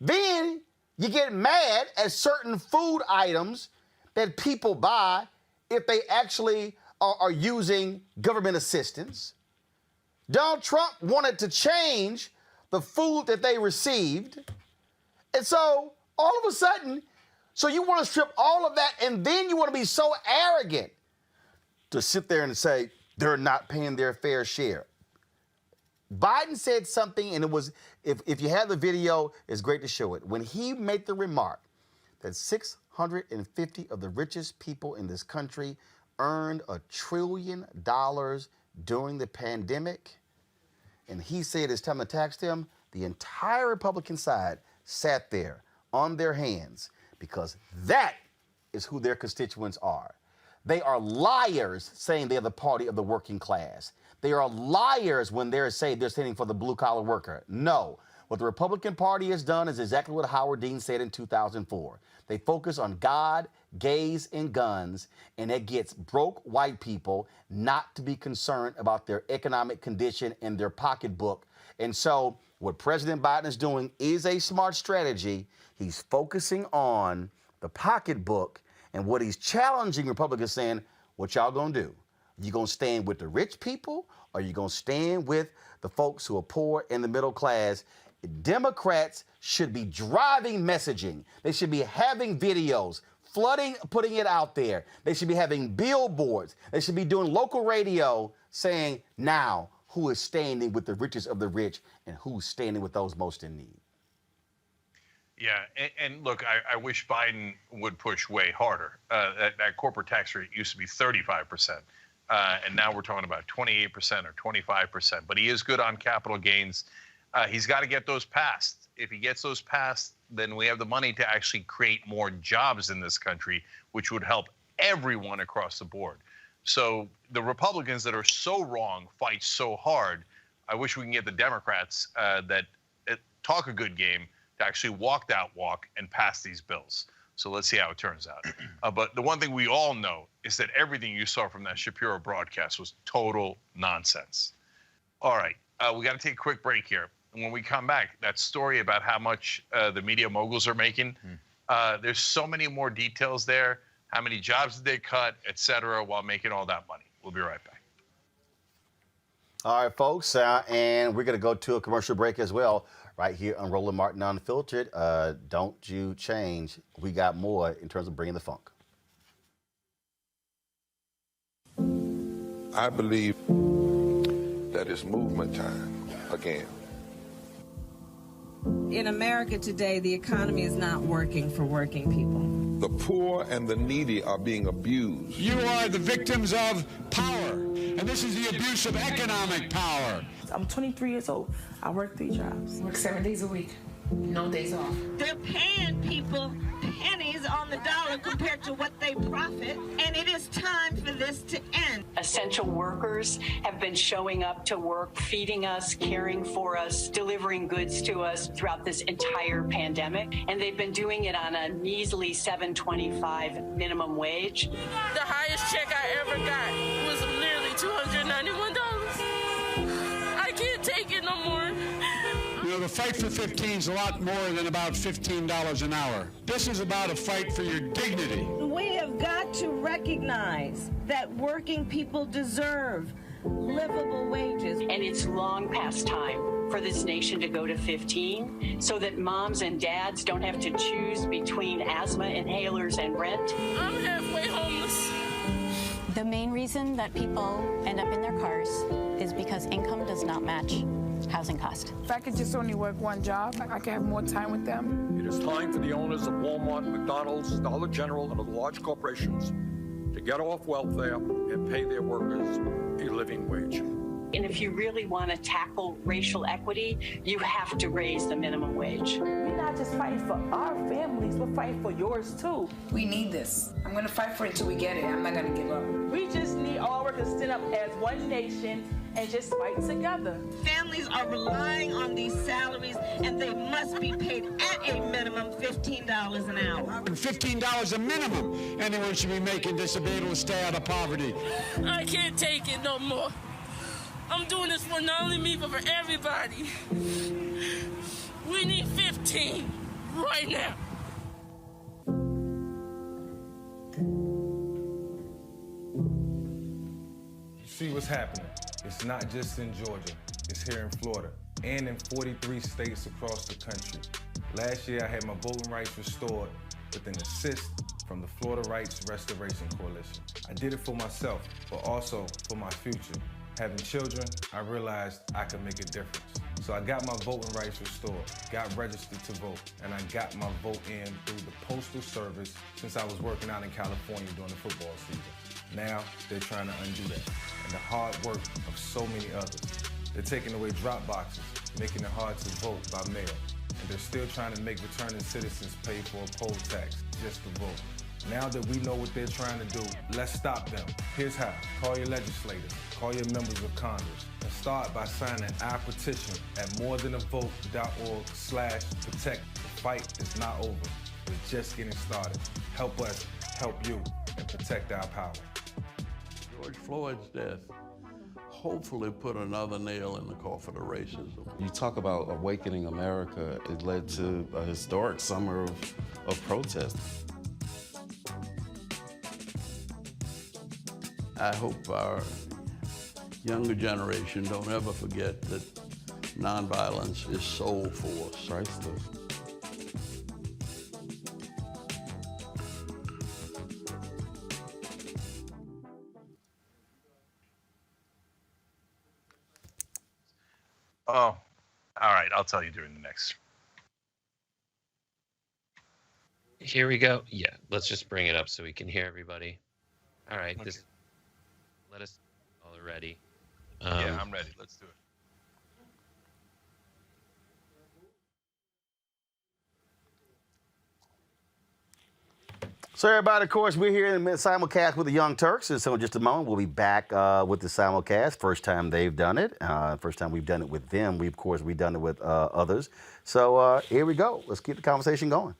Then you get mad at certain food items that people buy if they actually are using government assistance. Donald Trump wanted to change the food that they received. And so all of a sudden, so you want to strip all of that, and then you want to be so arrogant to sit there and say they're not paying their fair share. Biden said something, and it was, if you have the video, it's great to show it. When he made the remark that 650 of the richest people in this country earned $1 trillion during the pandemic, and he said it's time to tax them, the entire Republican side sat there on their hands because that is who their constituents are. They are liars saying they're the party of the working class. They are liars when they're saying they're standing for the blue-collar worker. No. What the Republican Party has done is exactly what Howard Dean said in 2004. They focus on God, gays, and guns, and it gets broke white people not to be concerned about their economic condition and their pocketbook. And so what President Biden is doing is a smart strategy. He's focusing on the pocketbook, and what he's challenging Republicans saying, what y'all gonna do? You gonna stand with the rich people, or you gonna stand with the folks who are poor and the middle class? Democrats should be driving messaging. They should be having videos, flooding, putting it out there. They should be having billboards. They should be doing local radio saying now who is standing with the richest of the rich and who's standing with those most in need. Yeah, and look, I wish Biden would push way harder. That corporate tax rate used to be 35%, and now we're talking about 28% or 25%. But he is good on capital gains. He's got to get those passed. If he gets those passed, then we have the money to actually create more jobs in this country, which would help everyone across the board. So the Republicans that are so wrong fight so hard. I wish we can get the Democrats that talk a good game to actually walk that walk and pass these bills. So let's see how it turns out. But the one thing we all know is that everything you saw from that Shapiro broadcast was total nonsense. All right, we got to take a quick break here. And when we come back, that story about how much the media moguls are making, there's so many more details there. How many jobs did they cut, et cetera, while making all that money? We'll be right back. All right, folks, and we're going to go to a commercial break as well, right here on Roland Martin Unfiltered. Don't you change. We got more in terms of bringing the funk. I believe that it's movement time again. In America today, the economy is not working for working people. The poor and the needy are being abused. You are the victims of power, and this is the abuse of economic power. I'm 23 years old. I work 3 jobs. Work 7 days a week. No days off. They're paying people pennies on the dollar compared to what they profit, and it is time for this to end. Essential workers have been showing up to work, feeding us, caring for us, delivering goods to us throughout this entire pandemic, and they've been doing it on a measly $7.25 minimum wage. The highest check I ever got was nearly $291. I can't take it no more. You know, the fight for 15 is a lot more than about $15 an hour. This is about a fight for your dignity. We have got to recognize that working people deserve livable wages. And it's long past time for this nation to go to 15 so that moms and dads don't have to choose between asthma inhalers and rent. I'm halfway homeless. The main reason that people end up in their cars is because income does not match housing cost. If I could just only work one job, I could have more time with them. It is time for the owners of Walmart, McDonald's, Dollar General, and other large corporations to get off welfare and pay their workers a living wage. And if you really want to tackle racial equity, you have to raise the minimum wage. We're not just fighting for our families, we're fighting for yours too. We need this. I'm going to fight for it until we get it. I'm not going to give up. We just need all workers to stand up as one nation and just fight together. Families are relying on these salaries, and they must be paid at a minimum $15 an hour. $15 a minimum. Anyone should be making this to be able to stay out of poverty. I can't take it no more. I'm doing this for not only me, but for everybody. We need 15 right now. See what's happening. It's not just in Georgia. It's here in Florida and in 43 states across the country. Last year, I had my voting rights restored with an assist from the Florida Rights Restoration Coalition. I did it for myself, but also for my future. Having children, I realized I could make a difference. So I got my voting rights restored, got registered to vote, and I got my vote in through the Postal Service since I was working out in California during the football season. Now, they're trying to undo that, and the hard work of so many others. They're taking away drop boxes, making it hard to vote by mail. and they're still trying to make returning citizens pay for a poll tax just to vote. Now that we know what they're trying to do, let's stop them. Here's how. Call your legislators, call your members of Congress, and start by signing our petition at morethanavote.org/protect. The fight is not over. We're just getting started. Help us, help you, and protect our power. George Floyd's death hopefully put another nail in the coffin of racism. You talk about awakening America. It led to a historic summer of protest. I hope our younger generation don't ever forget that nonviolence is soul force. Priceless. Oh, all right. I'll tell you during the next. Here we go. Yeah, let's just bring it up so we can hear everybody. All right, Okay. Let us all ready. Yeah, I'm ready. Let's do it. So everybody, of course, we're here in the simulcast with the Young Turks, and so in just a moment we'll be back with the simulcast. First time they've done it. First time we've done it with them. We've done it with others. So here we go. Let's keep the conversation going.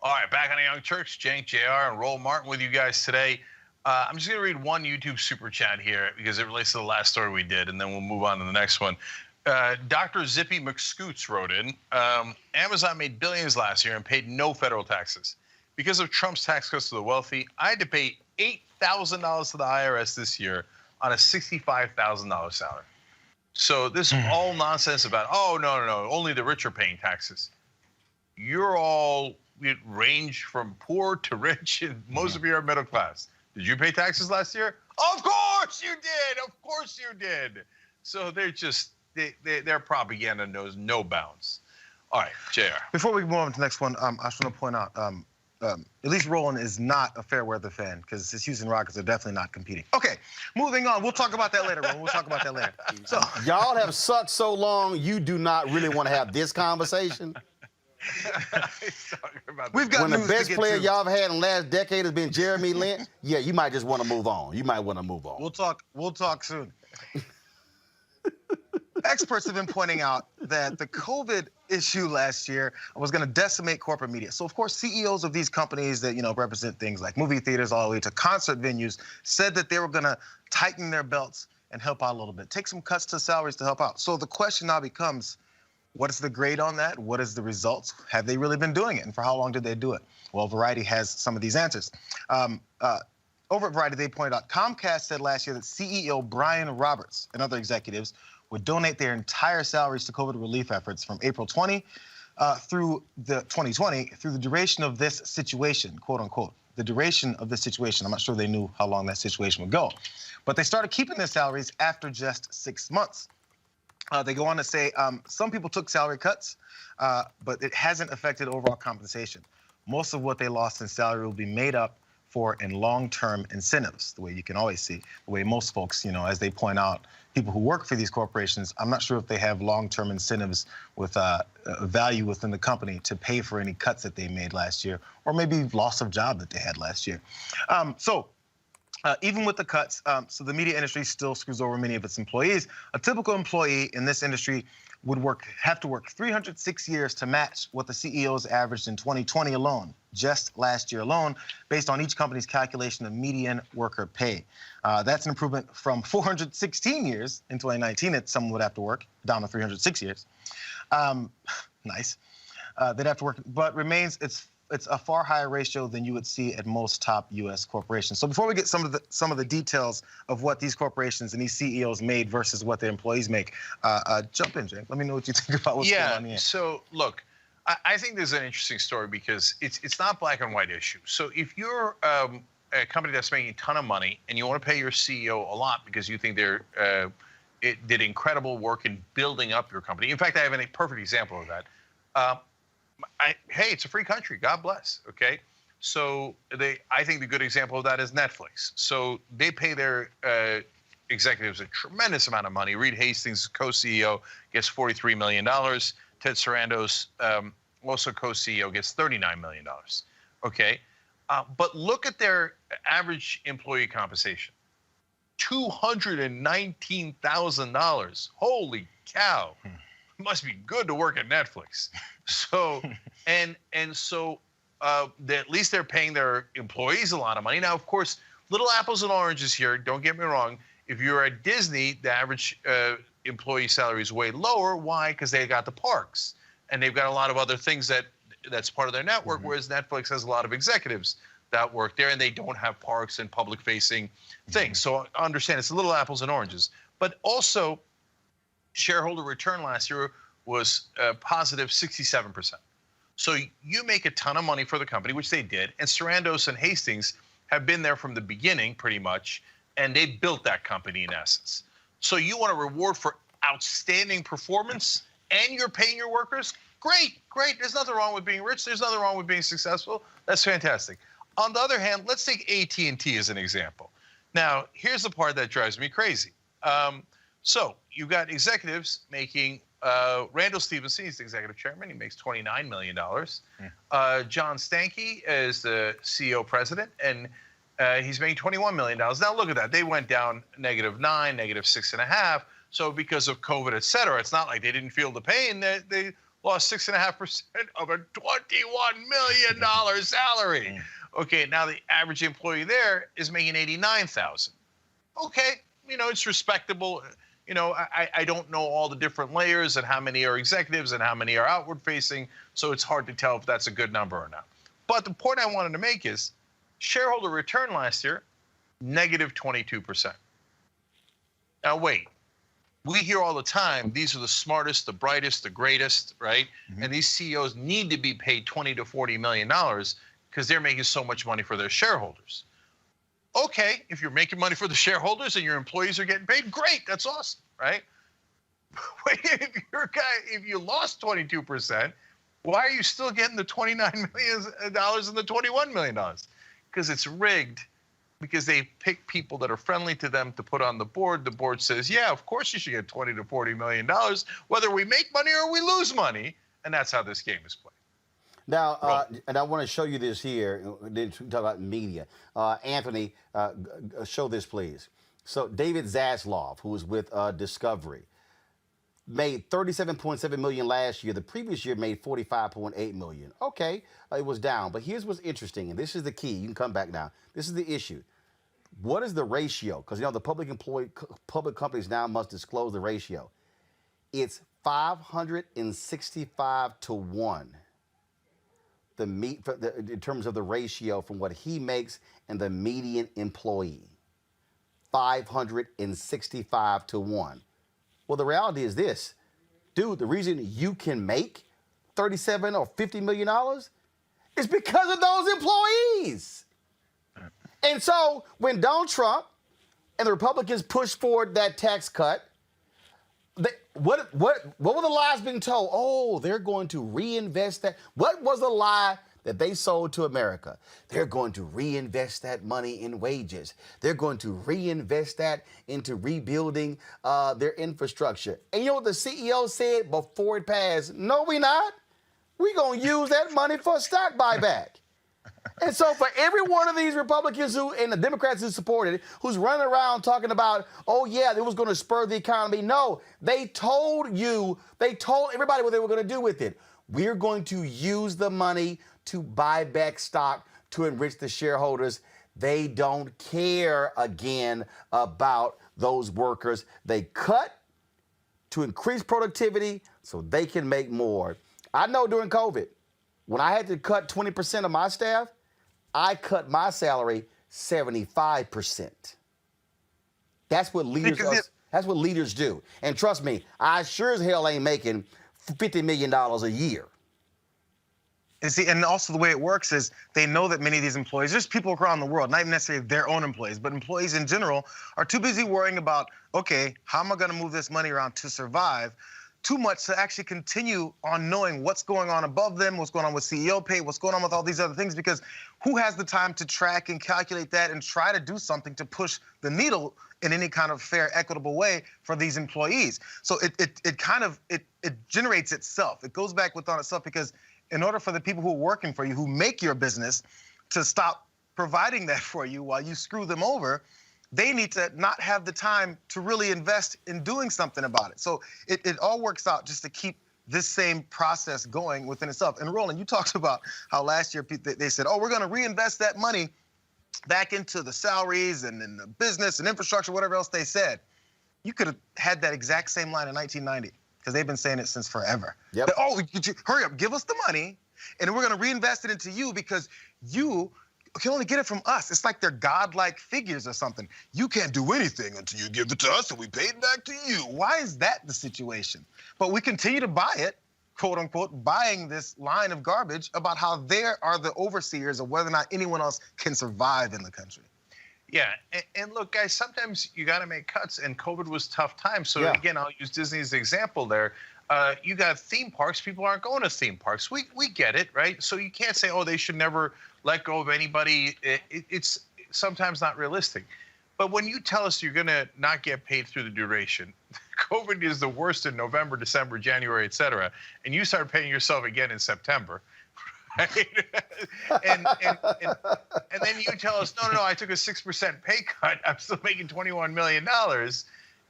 All right, back on the Young Turks, Cenk, JR, and Roland Martin with you guys today. I'm just going to read one YouTube super chat here because it relates to the last story we did, and then we'll move on to the next one. Dr. Zippy McScoots wrote in, Amazon made billions last year and paid no federal taxes. Because of Trump's tax cuts to the wealthy, I had to pay $8,000 to the IRS this year on a $65,000 salary. So this all nonsense about, oh, no, only the rich are paying taxes. You're all, it range from poor to rich, and most of you are middle class. Did you pay taxes last year? Of course you did. Of course you did. So they're just, their propaganda knows no bounds. All right, JR. Before we move on to the next one, I just want to point out, at least Roland is not a fair weather fan because his Houston Rockets are definitely not competing. Okay, moving on. We'll talk about that later, Roland. We'll talk about that later. So y'all have sucked so long, you do not really want to have this conversation. We've got when the news to best get player to. y'all have had in the last decade has been Jeremy Lin, yeah, you might just want to move on. You might want to move on. We'll talk soon. Experts have been pointing out that the COVID issue last year was going to decimate corporate media. So, of course, CEOs of these companies that, represent things like movie theaters all the way to concert venues said that they were going to tighten their belts and help out a little bit, take some cuts to salaries to help out. So the question now becomes, what is the grade on that? What is the results? Have they really been doing it? And for how long did they do it? Well, Variety has some of these answers. Over at Variety, they pointed out Comcast said last year that CEO Brian Roberts and other executives would donate their entire salaries to COVID relief efforts from April 20 through the 2020 through the duration of this situation, quote unquote. The duration of this situation. I'm not sure they knew how long that situation would go. But they started keeping their salaries after just 6 months. They go on to say some people took salary cuts, but it hasn't affected overall compensation. Most of what they lost in salary will be made up for in long-term incentives, the way you can always see, the way most folks, as they point out, people who work for these corporations, I'm not sure if they have long-term incentives with value within the company to pay for any cuts that they made last year, or maybe loss of job that they had last year. Even with the cuts, so the media industry still screws over many of its employees. A typical employee in this industry would have to work 306 years to match what the CEOs averaged in 2020 alone, just last year alone, based on each company's calculation of median worker pay. That's an improvement from 416 years in 2019 that someone would have to work, down to 306 years. Nice. They'd have to work, but remains, it's a far higher ratio than you would see at most top U.S. corporations. So before we get some of the details of what these corporations and these CEOs made versus what their employees make, jump in, Jake. Let me know what you think about what's going on here. So look, I think there's an interesting story because it's not black and white issue. So if you're a company that's making a ton of money and you want to pay your CEO a lot because you think it did incredible work in building up your company. In fact, I have a perfect example of that. Hey, it's a free country. God bless. Okay. So I think the good example of that is Netflix. So they pay their executives a tremendous amount of money. Reed Hastings, co-CEO, gets $43 million. Ted Sarandos, also co-CEO, gets $39 million. Okay, but look at their average employee compensation. $219,000. Holy cow. It must be good to work at Netflix. So, so at least they're paying their employees a lot of money. Now, of course, little apples and oranges here. Don't get me wrong. If you're at Disney, the average employee salary is way lower. Why? Because they got the parks. And they've got a lot of other things that's part of their network, whereas Netflix has a lot of executives that work there, and they don't have parks and public-facing things. So I understand it's a little apples and oranges. But also, shareholder return last year was positive 67%. So you make a ton of money for the company, which they did, and Sarandos and Hastings have been there from the beginning, pretty much, and they built that company in essence. So you want a reward for outstanding performance, and you're paying your workers? Great, great. There's nothing wrong with being rich. There's nothing wrong with being successful. That's fantastic. On the other hand, let's take AT&T as an example. Now, here's the part that drives me crazy. So you've got executives making, Randall Stephenson, he's the executive chairman. He makes $29 million. John Stankey is the CEO president, and he's making $21 million. Now, look at that. They went down -9, -6.5. So because of COVID, et cetera, it's not like they didn't feel the pain. They lost 6.5% of a $21 million salary. Okay, now the average employee there is making $89,000. Okay, it's respectable. I don't know all the different layers and how many are executives and how many are outward facing, so it's hard to tell if that's a good number or not. But the point I wanted to make is shareholder return last year, -22%. Now wait, we hear all the time, these are the smartest, the brightest, the greatest, right? And these CEOs need to be paid $20 to $40 million because they're making so much money for their shareholders. Okay, if you're making money for the shareholders and your employees are getting paid, great, that's awesome, right? Wait, if you lost 22%, why are you still getting the $29 million and the $21 million? Because it's rigged, because they pick people that are friendly to them to put on the board. The board says, yeah, of course you should get $20 to $40 million, whether we make money or we lose money, and that's how this game is played. Now, and I want to show you this here. Then we talk about media. Anthony, show this, please. So David Zaslav, who was with Discovery, made $37.7 million last year. The previous year made $45.8 million. Okay, it was down. But here's what's interesting, and this is the key. You can come back now. This is the issue. What is the ratio? Because the public companies now must disclose the ratio. It's 565 to 1. In terms of the ratio from what he makes and the median employee. 565 to 1. Well, the reality is this. Dude, the reason you can make $37 or $50 million is because of those employees. And so when Donald Trump and the Republicans pushed forward that tax cut, what were the lies being told? Oh, they're going to reinvest that. What was the lie that they sold to America? They're going to reinvest that money in wages. They're going to reinvest that into rebuilding their infrastructure. And you know what the CEO said before it passed? No, we not. We're going to use that money for a stock buyback. And so for every one of these Republicans and the Democrats who supported it, who's running around talking about, oh, yeah, it was going to spur the economy. No, they told everybody what they were going to do with it. We're going to use the money to buy back stock to enrich the shareholders. They don't care, again, about those workers. They cut to increase productivity so they can make more. I know during COVID, when I had to cut 20% of my staff, I cut my salary 75%. That's what leaders do. And trust me, I sure as hell ain't making $50 million a year. And see, and also the way it works is they know that many of these employees, there's people around the world, not even necessarily their own employees, but employees in general are too busy worrying about, okay, how am I going to move this money around to survive? too much to actually continue on knowing what's going on above them, what's going on with CEO pay, what's going on with all these other things, because who has the time to track and calculate that and try to do something to push the needle in any kind of fair, equitable way for these employees? So it generates itself. It goes back within itself, because in order for the people who are working for you, who make your business, to stop providing that for you while you screw them over, they need to not have the time to really invest in doing something about it. So it all works out just to keep this same process going within itself. And Roland, you talked about how last year they said, oh, we're going to reinvest that money back into the salaries and in the business and infrastructure, whatever else they said. You could have had that exact same line in 1990, because they've been saying it since forever. Yep. That, oh, hurry up, give us the money, and we're going to reinvest it into you, because you can only get it from us. It's like they're godlike figures or something. You can't do anything until you give it to us and we pay it back to you. Why is that the situation? But we continue to buy it, quote unquote, buying this line of garbage about how they are the overseers of whether or not anyone else can survive in the country. Yeah, and look, guys, sometimes you got to make cuts, and COVID was a tough time. So again, I'll use Disney as the example there. You got theme parks. People aren't going to theme parks. We get it, right? So you can't say, oh, they should never let go of anybody. It's sometimes not realistic. But when you tell us you're going to not get paid through the duration, COVID is the worst in November, December, January, et cetera, and you start paying yourself again in September, right? and then you tell us, no, I took a 6% pay cut. I'm still making $21 million.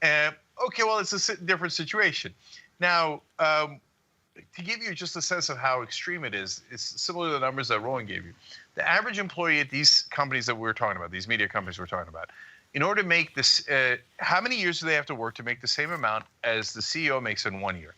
Okay, well, it's a different situation. Now, to give you just a sense of how extreme it is, it's similar to the numbers that Roland gave you. The average employee at these companies that we're talking about, these media companies we're talking about, in order to make this, how many years do they have to work to make the same amount as the CEO makes in 1 year?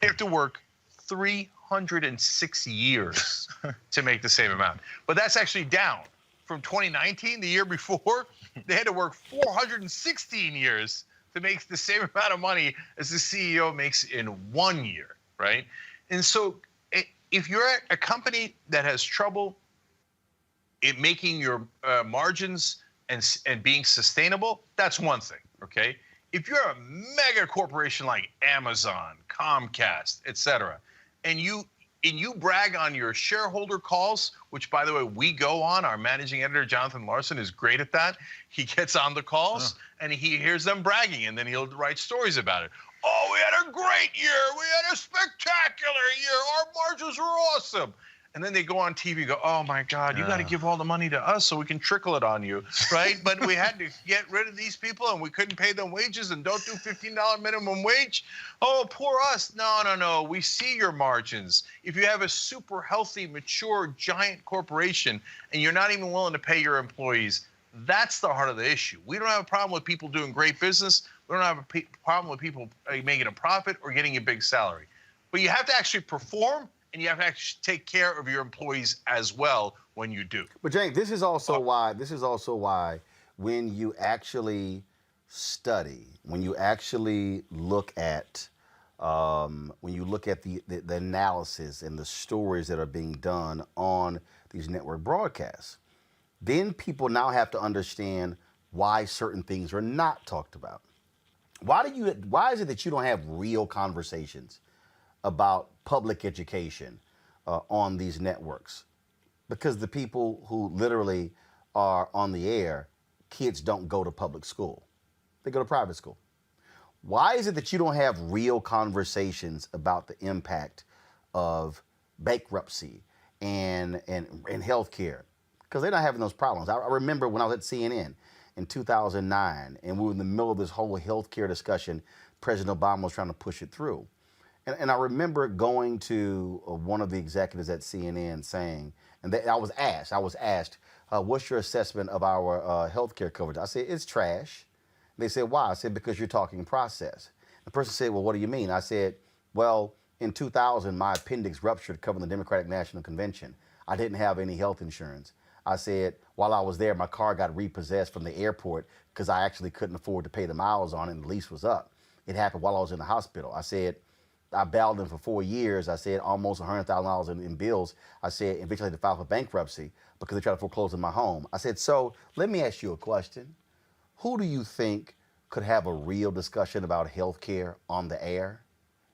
They have to work 306 years to make the same amount. But that's actually down from 2019, the year before. They had to work 416 years to make the same amount of money as the CEO makes in 1 year, right? And so if you're at a company that has trouble in making your margins and being sustainable, that's one thing, okay? If you're a mega corporation like Amazon, Comcast, et cetera, and you brag on your shareholder calls, which, by the way, we go on. Our managing editor, Jonathan Larson, is great at that. He gets on the calls, and he hears them bragging, and then he'll write stories about it. Oh, we had a great year. We had a spectacular year. Our margins were awesome. And then they go on TV and go, oh, my God, you got to give all the money to us so we can trickle it on you, right? But we had to get rid of these people, and we couldn't pay them wages, and don't do $15 minimum wage. Oh, poor us. No. We see your margins. If you have a super healthy, mature, giant corporation, and you're not even willing to pay your employees, that's the heart of the issue. We don't have a problem with people doing great business. We don't have a problem with people making a profit or getting a big salary. But you have to actually perform, and you have to actually take care of your employees as well when you do. But James, this is also why when you actually study, when you actually look at the analysis and the stories that are being done on these network broadcasts, then people now have to understand why certain things are not talked about. Why is it that you don't have real conversations about public education on these networks? Because the people who literally are on the air, kids don't go to public school. They go to private school. Why is it that you don't have real conversations about the impact of bankruptcy and healthcare? Because they're not having those problems. I remember when I was at CNN in 2009, and we were in the middle of this whole healthcare discussion. President Obama was trying to push it through. And I remember going to one of the executives at CNN saying, and I was asked, what's your assessment of our healthcare coverage? I said, it's trash. They said, why? I said, because you're talking process. The person said, well, what do you mean? I said, well, in 2000, my appendix ruptured covering the Democratic National Convention. I didn't have any health insurance. I said, while I was there, my car got repossessed from the airport because I actually couldn't afford to pay the miles on it and the lease was up. It happened while I was in the hospital. I said, I battled them for 4 years. I said, almost $100,000 in bills. I said, eventually I had to file for bankruptcy because they tried to foreclose on my home. I said, so let me ask you a question. Who do you think could have a real discussion about health care on the air?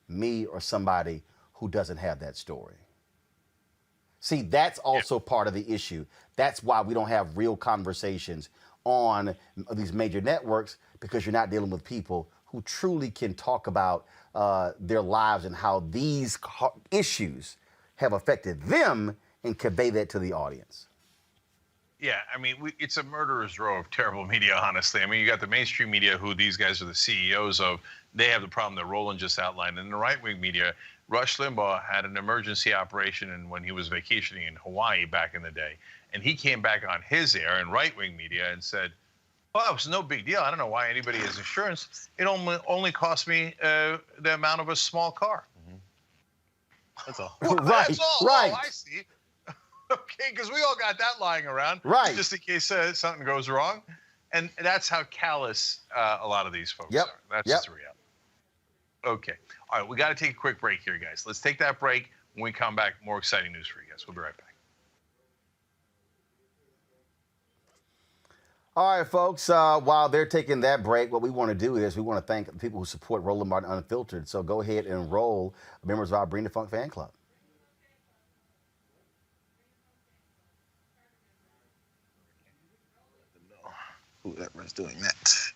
me or somebody who doesn't have that story. See, that's also part of the issue. That's why we don't have real conversations on these major networks, because you're not dealing with people who truly can talk about their lives and how these issues have affected them and convey that to the audience. Yeah, I mean, it's a murderer's row of terrible media, honestly. I mean, you got the mainstream media, who these guys are the CEOs of. They have the problem that Roland just outlined. And the right-wing media, Rush Limbaugh had an emergency operation when he was vacationing in Hawaii back in the day. And he came back on his air in right-wing media and said, well, it was no big deal. I don't know why anybody has insurance. It only cost me the amount of a small car. That's all. Well, Right, that's all. right. Oh, I see. Okay, because we all got that lying around, right? Just in case something goes wrong, and that's how callous a lot of these folks are. That's just the reality. Okay, all right, we got to take a quick break here, guys. Let's take that break. When we come back, more exciting news for you guys. We'll be right back. All right, folks, while they're taking that break, what we want to do is we want to thank the people who support Roland Martin Unfiltered. So go ahead and enroll members of our Bring the Funk fan club. Whoever's doing that.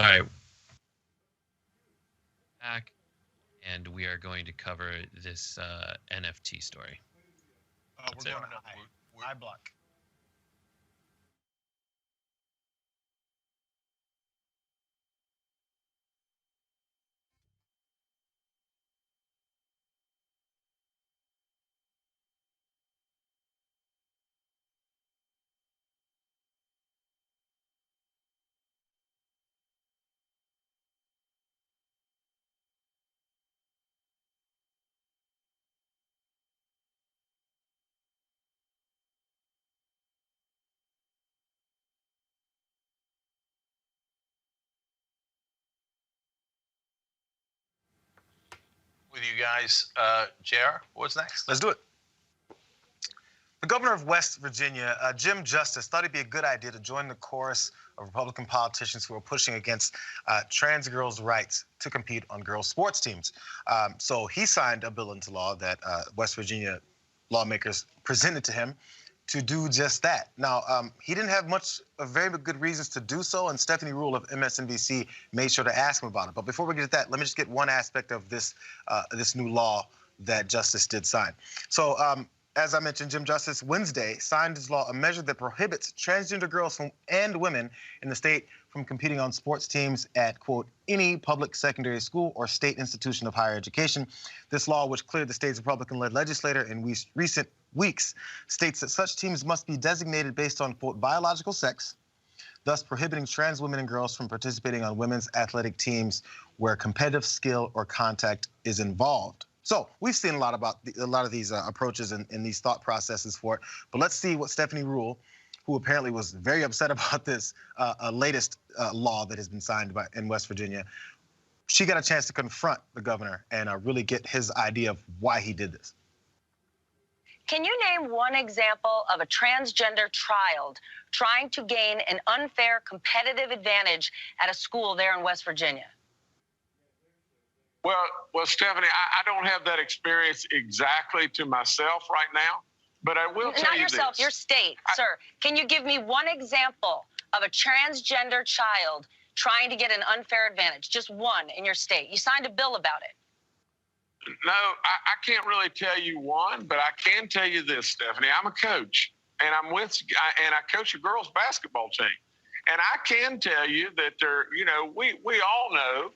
All right. Back, and we are going to cover this NFT story. We're going I block. With you guys, JR, what's next? Let's do it. The governor of West Virginia, Jim Justice, thought it'd be a good idea to join the chorus of Republican politicians who are pushing against trans girls' rights to compete on girls' sports teams. So he signed a bill into law that West Virginia lawmakers presented to him to do just that. Now, he didn't have very good reasons to do so, and Stephanie Rule of MSNBC made sure to ask him about it. But before we get to that, let me just get one aspect of this new law that Justice did sign. So, as I mentioned, Jim Justice Wednesday signed into law a measure that prohibits transgender girls and women in the state from competing on sports teams at, quote, any public secondary school or state institution of higher education. This law, which cleared the state's Republican-led legislator in recent weeks, states that such teams must be designated based on, quote, biological sex, thus prohibiting trans women and girls from participating on women's athletic teams where competitive skill or contact is involved. So we've seen a lot of these approaches and these thought processes for it. But let's see what Stephanie Rule, who apparently was very upset about this latest law that has been signed in West Virginia, she got a chance to confront the governor and really get his idea of why he did this. Can you name one example of a transgender child trying to gain an unfair competitive advantage at a school there in West Virginia? Well, Stephanie, I don't have that experience exactly to myself right now, but I will tell you this. Not yourself, your state, sir. Can you give me one example of a transgender child trying to get an unfair advantage? Just one in your state. You signed a bill about it. No, I can't really tell you one, but I can tell you this, Stephanie. I'm a coach, and I coach a girls' basketball team. And I can tell you that we all know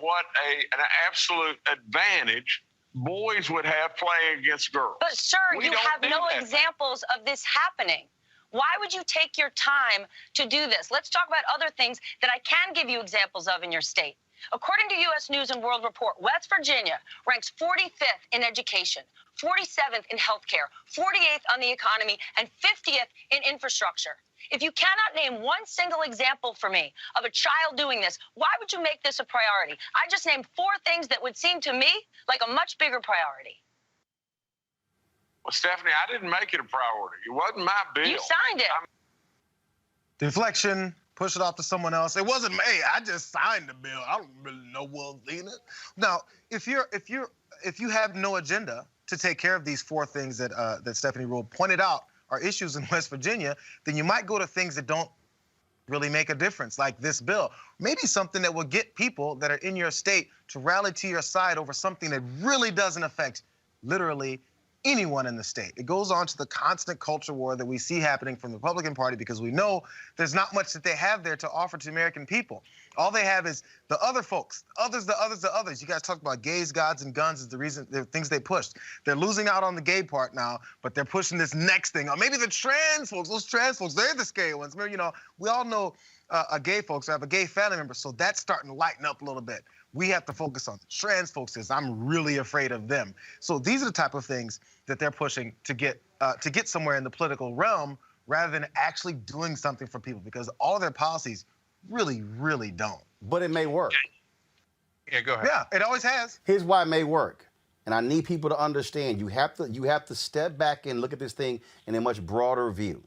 what an absolute advantage boys would have playing against girls. But, sir, you have no examples of this happening. Why would you take your time to do this? Let's talk about other things that I can give you examples of in your state. According to U.S. News and World Report, West Virginia ranks 45th in education, 47th in healthcare, 48th on the economy, and 50th in infrastructure. If you cannot name one single example for me of a child doing this, why would you make this a priority? I just named 4 things that would seem to me like a much bigger priority. Well, Stephanie, I didn't make it a priority. It wasn't my bill. You signed it. Deflection, push it off to someone else. It wasn't me. I just signed the bill. I don't really know what's in it. Now, if you have no agenda to take care of these 4 things that Stephanie Rule pointed out are issues in West Virginia, then you might go to things that don't really make a difference, like this bill. Maybe something that will get people that are in your state to rally to your side over something that really doesn't affect literally anyone in the state. It goes on to the constant culture war that we see happening from the Republican Party because we know there's not much that they have there to offer to American people. All they have is the other folks, the others. You guys talked about gays, gods, and guns is the things they pushed. They're losing out on the gay part now, but they're pushing this next thing. Or maybe the trans folks, those trans folks, they're the scary ones. We all know gay folks have a gay family member, so that's starting to lighten up a little bit. We have to focus on the trans folks because I'm really afraid of them. So these are the type of things that they're pushing to get somewhere in the political realm rather than actually doing something for people because all of their policies really, really don't. But it may work. Yeah, go ahead. Yeah, it always has. Here's why it may work. And I need people to understand you have to step back and look at this thing in a much broader view.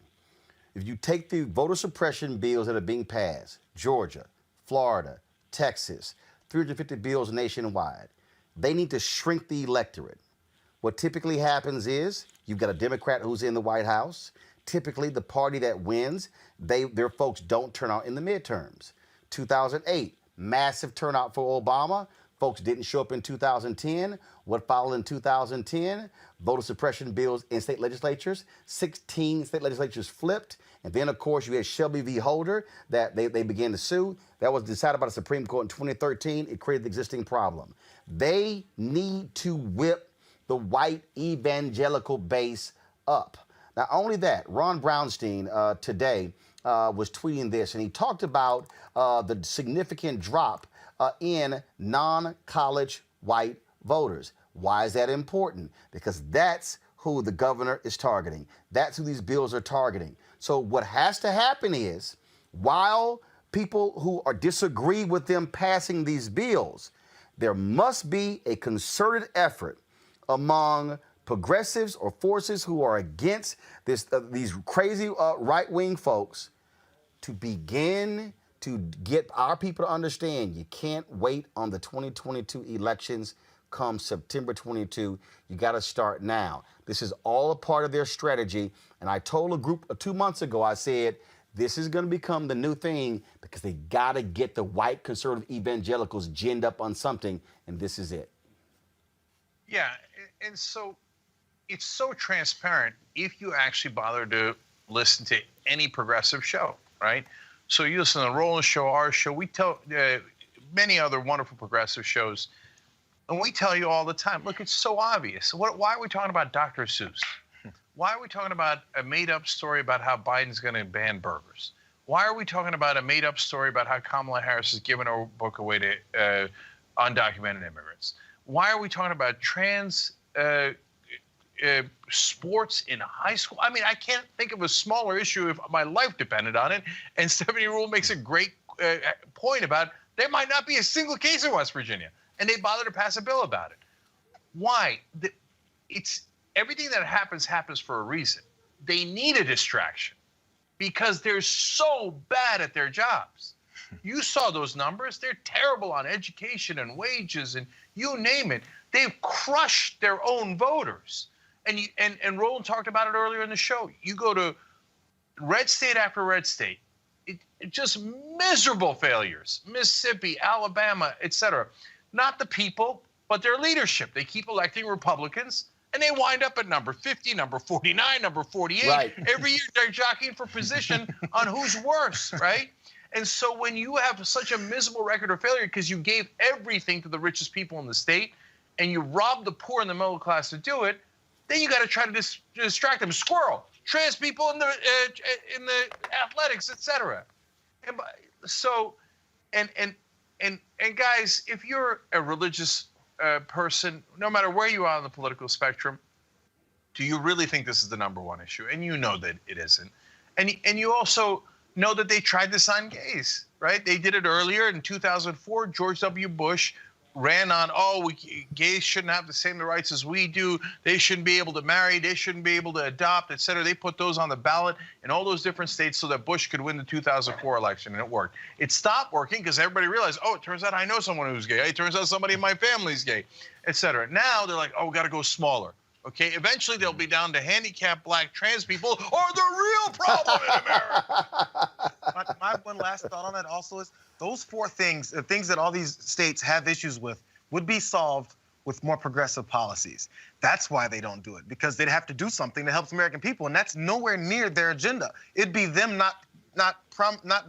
If you take the voter suppression bills that are being passed, Georgia, Florida, Texas, 350 bills nationwide, they need to shrink the electorate. What typically happens is you've got a Democrat who's in the White House. Typically, the party that wins, their folks don't turn out in the midterms. 2008, massive turnout for Obama. Folks didn't show up in 2010. What followed in 2010? Voter suppression bills in state legislatures. 16 state legislatures flipped. And then, of course, you had Shelby v. Holder that they began to sue. That was decided by the Supreme Court in 2013. It created the existing problem. They need to whip the white evangelical base up. Not only that, Ron Brownstein today was tweeting this, and he talked about the significant drop in non-college white voters. Why is that important? Because that's who the governor is targeting. That's who these bills are targeting. So what has to happen is, while people who disagree with them passing these bills, there must be a concerted effort among progressives or forces who are against these crazy right-wing folks to begin to get our people to understand you can't wait on the 2022 elections come September 22. You got to start now. This is all a part of their strategy. And I told a group 2 months ago, I said, this is going to become the new thing because they got to get the white conservative evangelicals ginned up on something, and this is it. Yeah, and so it's so transparent if you actually bother to listen to any progressive show, right? So you listen to the Roland show, our show, we tell many other wonderful progressive shows, and we tell you all the time, look, it's so obvious. Why are we talking about Dr. Seuss? Why are we talking about a made-up story about how Biden's going to ban burgers? Why are we talking about a made-up story about how Kamala Harris is giving her book away to undocumented immigrants? Why are we talking about trans sports in high school? I mean, I can't think of a smaller issue if my life depended on it. And Stephanie Rule makes a great point about there might not be a single case in West Virginia, and they bother to pass a bill about it. Why? It's everything that happens for a reason. They need a distraction because they're so bad at their jobs. You saw those numbers. They're terrible on education and wages and you name it. They've crushed their own voters. And Roland talked about it earlier in the show. You go to red state after red state, it just miserable failures. Mississippi, Alabama, etc. Not the people, but their leadership. They keep electing Republicans, and they wind up at number 50, number 49, number 48. Right. Every year they're jockeying for position on who's worse, right? And so when you have such a miserable record of failure because you gave everything to the richest people in the state and you robbed the poor and the middle class to do it, then you got to try to distract them. Squirrel, trans people in the athletics, etc. And so, and guys, if you're a religious person, no matter where you are on the political spectrum, do you really think this is the number one issue? And you know that it isn't. And you also know that they tried this on gays, right? They did it earlier in 2004. George W. Bush ran on, gays shouldn't have the same rights as we do. They shouldn't be able to marry. They shouldn't be able to adopt, et cetera. They put those on the ballot in all those different states so that Bush could win the 2004 election, and it worked. It stopped working because everybody realized, it turns out I know someone who's gay. It turns out somebody in my family's gay, et cetera. Now they're like, we got to go smaller. Okay, eventually they'll be down to handicapped black trans people are the real problem in America. My one last thought on that also is those four things, the things that all these states have issues with, would be solved with more progressive policies. That's why they don't do it, because they'd have to do something that helps American people, and that's nowhere near their agenda. It'd be them not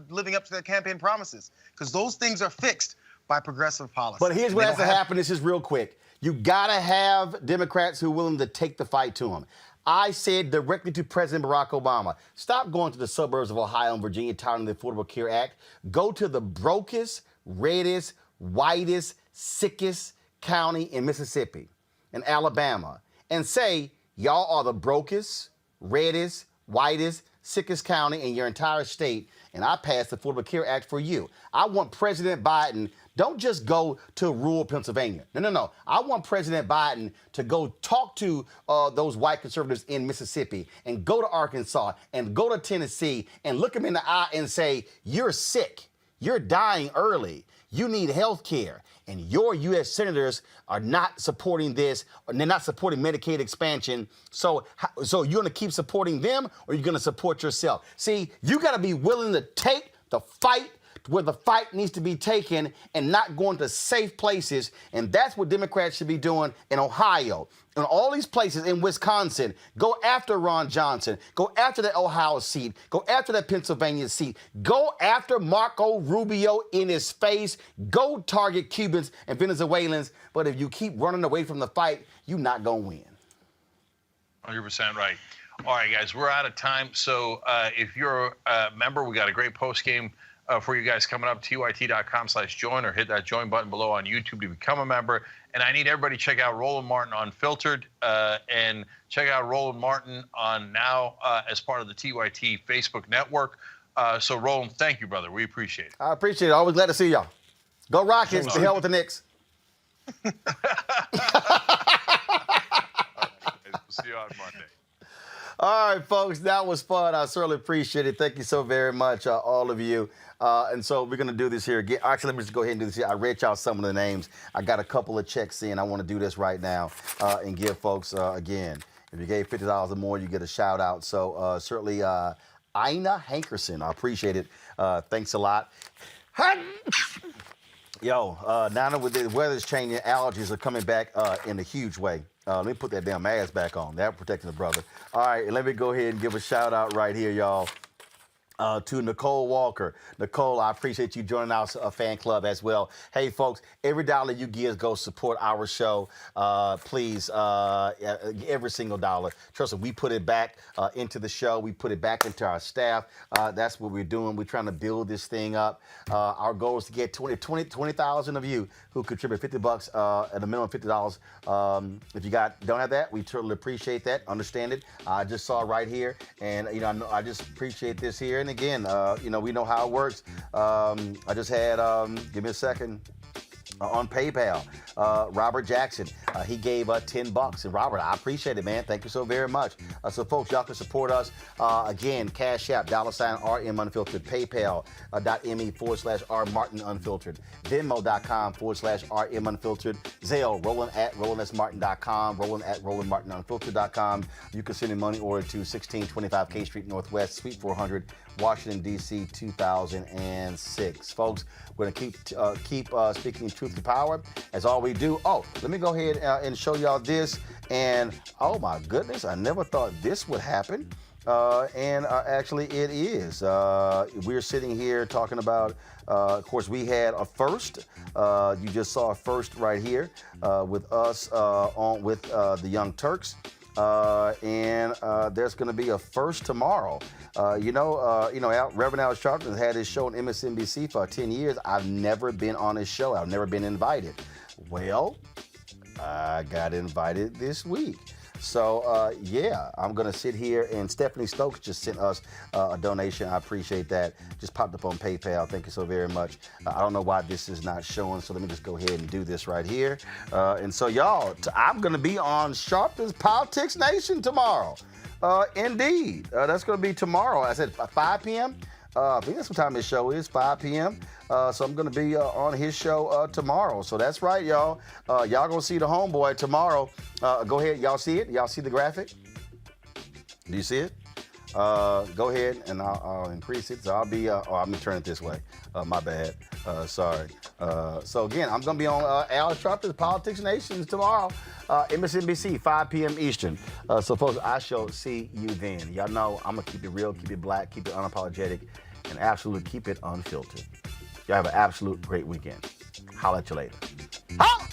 living up to their campaign promises, because those things are fixed by progressive policy. But here's what has to happen. This is real quick. You got to have Democrats who are willing to take the fight to them. I said directly to President Barack Obama, stop going to the suburbs of Ohio and Virginia touting the Affordable Care Act. Go to the brokest, reddest, whitest, sickest county in Mississippi and Alabama and say, y'all are the brokest, reddest, whitest, sickest county in your entire state, and I passed the Affordable Care Act for you. I want President Biden, don't just go to rural Pennsylvania. No. I want President Biden to go talk to those white conservatives in Mississippi and go to Arkansas and go to Tennessee and look them in the eye and say, you're sick, you're dying early, you need health care, and your U.S. senators are not supporting this, or they're not supporting Medicaid expansion. So you're going to keep supporting them, or you're going to support yourself? See, you got to be willing to take the fight where the fight needs to be taken and not going to safe places. And that's what Democrats should be doing in Ohio. In all these places, in Wisconsin, go after Ron Johnson. Go after that Ohio seat. Go after that Pennsylvania seat. Go after Marco Rubio in his face. Go target Cubans and Venezuelans. But if you keep running away from the fight, you're not going to win. 100% right. All right, guys, we're out of time. So if you're a member, we got a great post game for you guys coming up. TYT.com/join, or hit that join button below on YouTube to become a member. And I need everybody to check out Roland Martin Unfiltered, and check out Roland Martin on now as part of the TYT Facebook network. So Roland, thank you, brother. We appreciate it. I appreciate it. Always glad to see y'all. Go Rockets. To hell with the Knicks. We'll see you on Monday. All right, folks, that was fun. I certainly appreciate it. Thank you so very much, all of you. And so we're going to do this here again. Actually, let me just go ahead and do this here. I read y'all some of the names. I got a couple of checks in. I want to do this right now and give folks, again, if you gave $50 or more, you get a shout out. So certainly, Ina Hankerson, I appreciate it. Thanks a lot. Yo, now with the weather's changing, allergies are coming back in a huge way. Let me put that damn mask back on. That protecting the brother. All right, let me go ahead and give a shout out right here, y'all. To Nicole Walker. Nicole, I appreciate you joining our fan club as well. Hey, folks, every dollar you give goes support our show. Please, every single dollar. Trust me, we put it back into the show. We put it back into our staff. That's what we're doing. We're trying to build this thing up. Our goal is to get 20,000 of you who contribute $50 at a minimum $50. If you don't have that, we totally appreciate that. Understand it. I just saw it right here, and I just appreciate this here. And again, we know how it works. I just had, give me a second, on PayPal, Robert Jackson. He gave $10. And Robert, I appreciate it, man. Thank you so very much. So folks, y'all can support us. Again, Cash App, $RM Unfiltered, PayPal.me/R Martin Unfiltered, Venmo.com/RM Unfiltered, Zelle, Roland@RolandSMartin.com, Roland@RolandMartinUnfiltered.com. You can send a money order to 1625 K Street Northwest, Suite 400, Washington, D.C., 2006. Folks, we're going to keep speaking truth to power as all we do. Oh, let me go ahead and show y'all this. And oh my goodness, I never thought this would happen. Actually it is. We're sitting here talking about, of course, we had a first. You just saw a first right here with us with the Young Turks. And there's going to be a first tomorrow. Reverend Al Sharpton has had his show on MSNBC for 10 years. I've never been on his show. I've never been invited. Well, I got invited this week. So, yeah, I'm going to sit here, and Stephanie Stokes just sent us a donation. I appreciate that. Just popped up on PayPal. Thank you so very much. I don't know why this is not showing, so let me just go ahead and do this right here. And so, y'all, I'm going to be on Sharpton's Politics Nation tomorrow. Indeed. That's going to be tomorrow. I said 5 p.m.? I think that's what time his show is, 5 p.m. So I'm going to be on his show tomorrow. So that's right, y'all. Y'all going to see the homeboy tomorrow. Go ahead. Y'all see it? Y'all see the graphic? Do you see it? Go ahead, and I'll increase it. So I'll be, I'm going to turn it this way. My bad. Sorry. So again, I'm going to be on Al Sharpton's Politics Nations tomorrow. MSNBC, 5 p.m. Eastern. So folks, I shall see you then. Y'all know I'm going to keep it real, keep it black, keep it unapologetic, and absolutely keep it unfiltered. Y'all have an absolute great weekend. Holla at you later. Holla!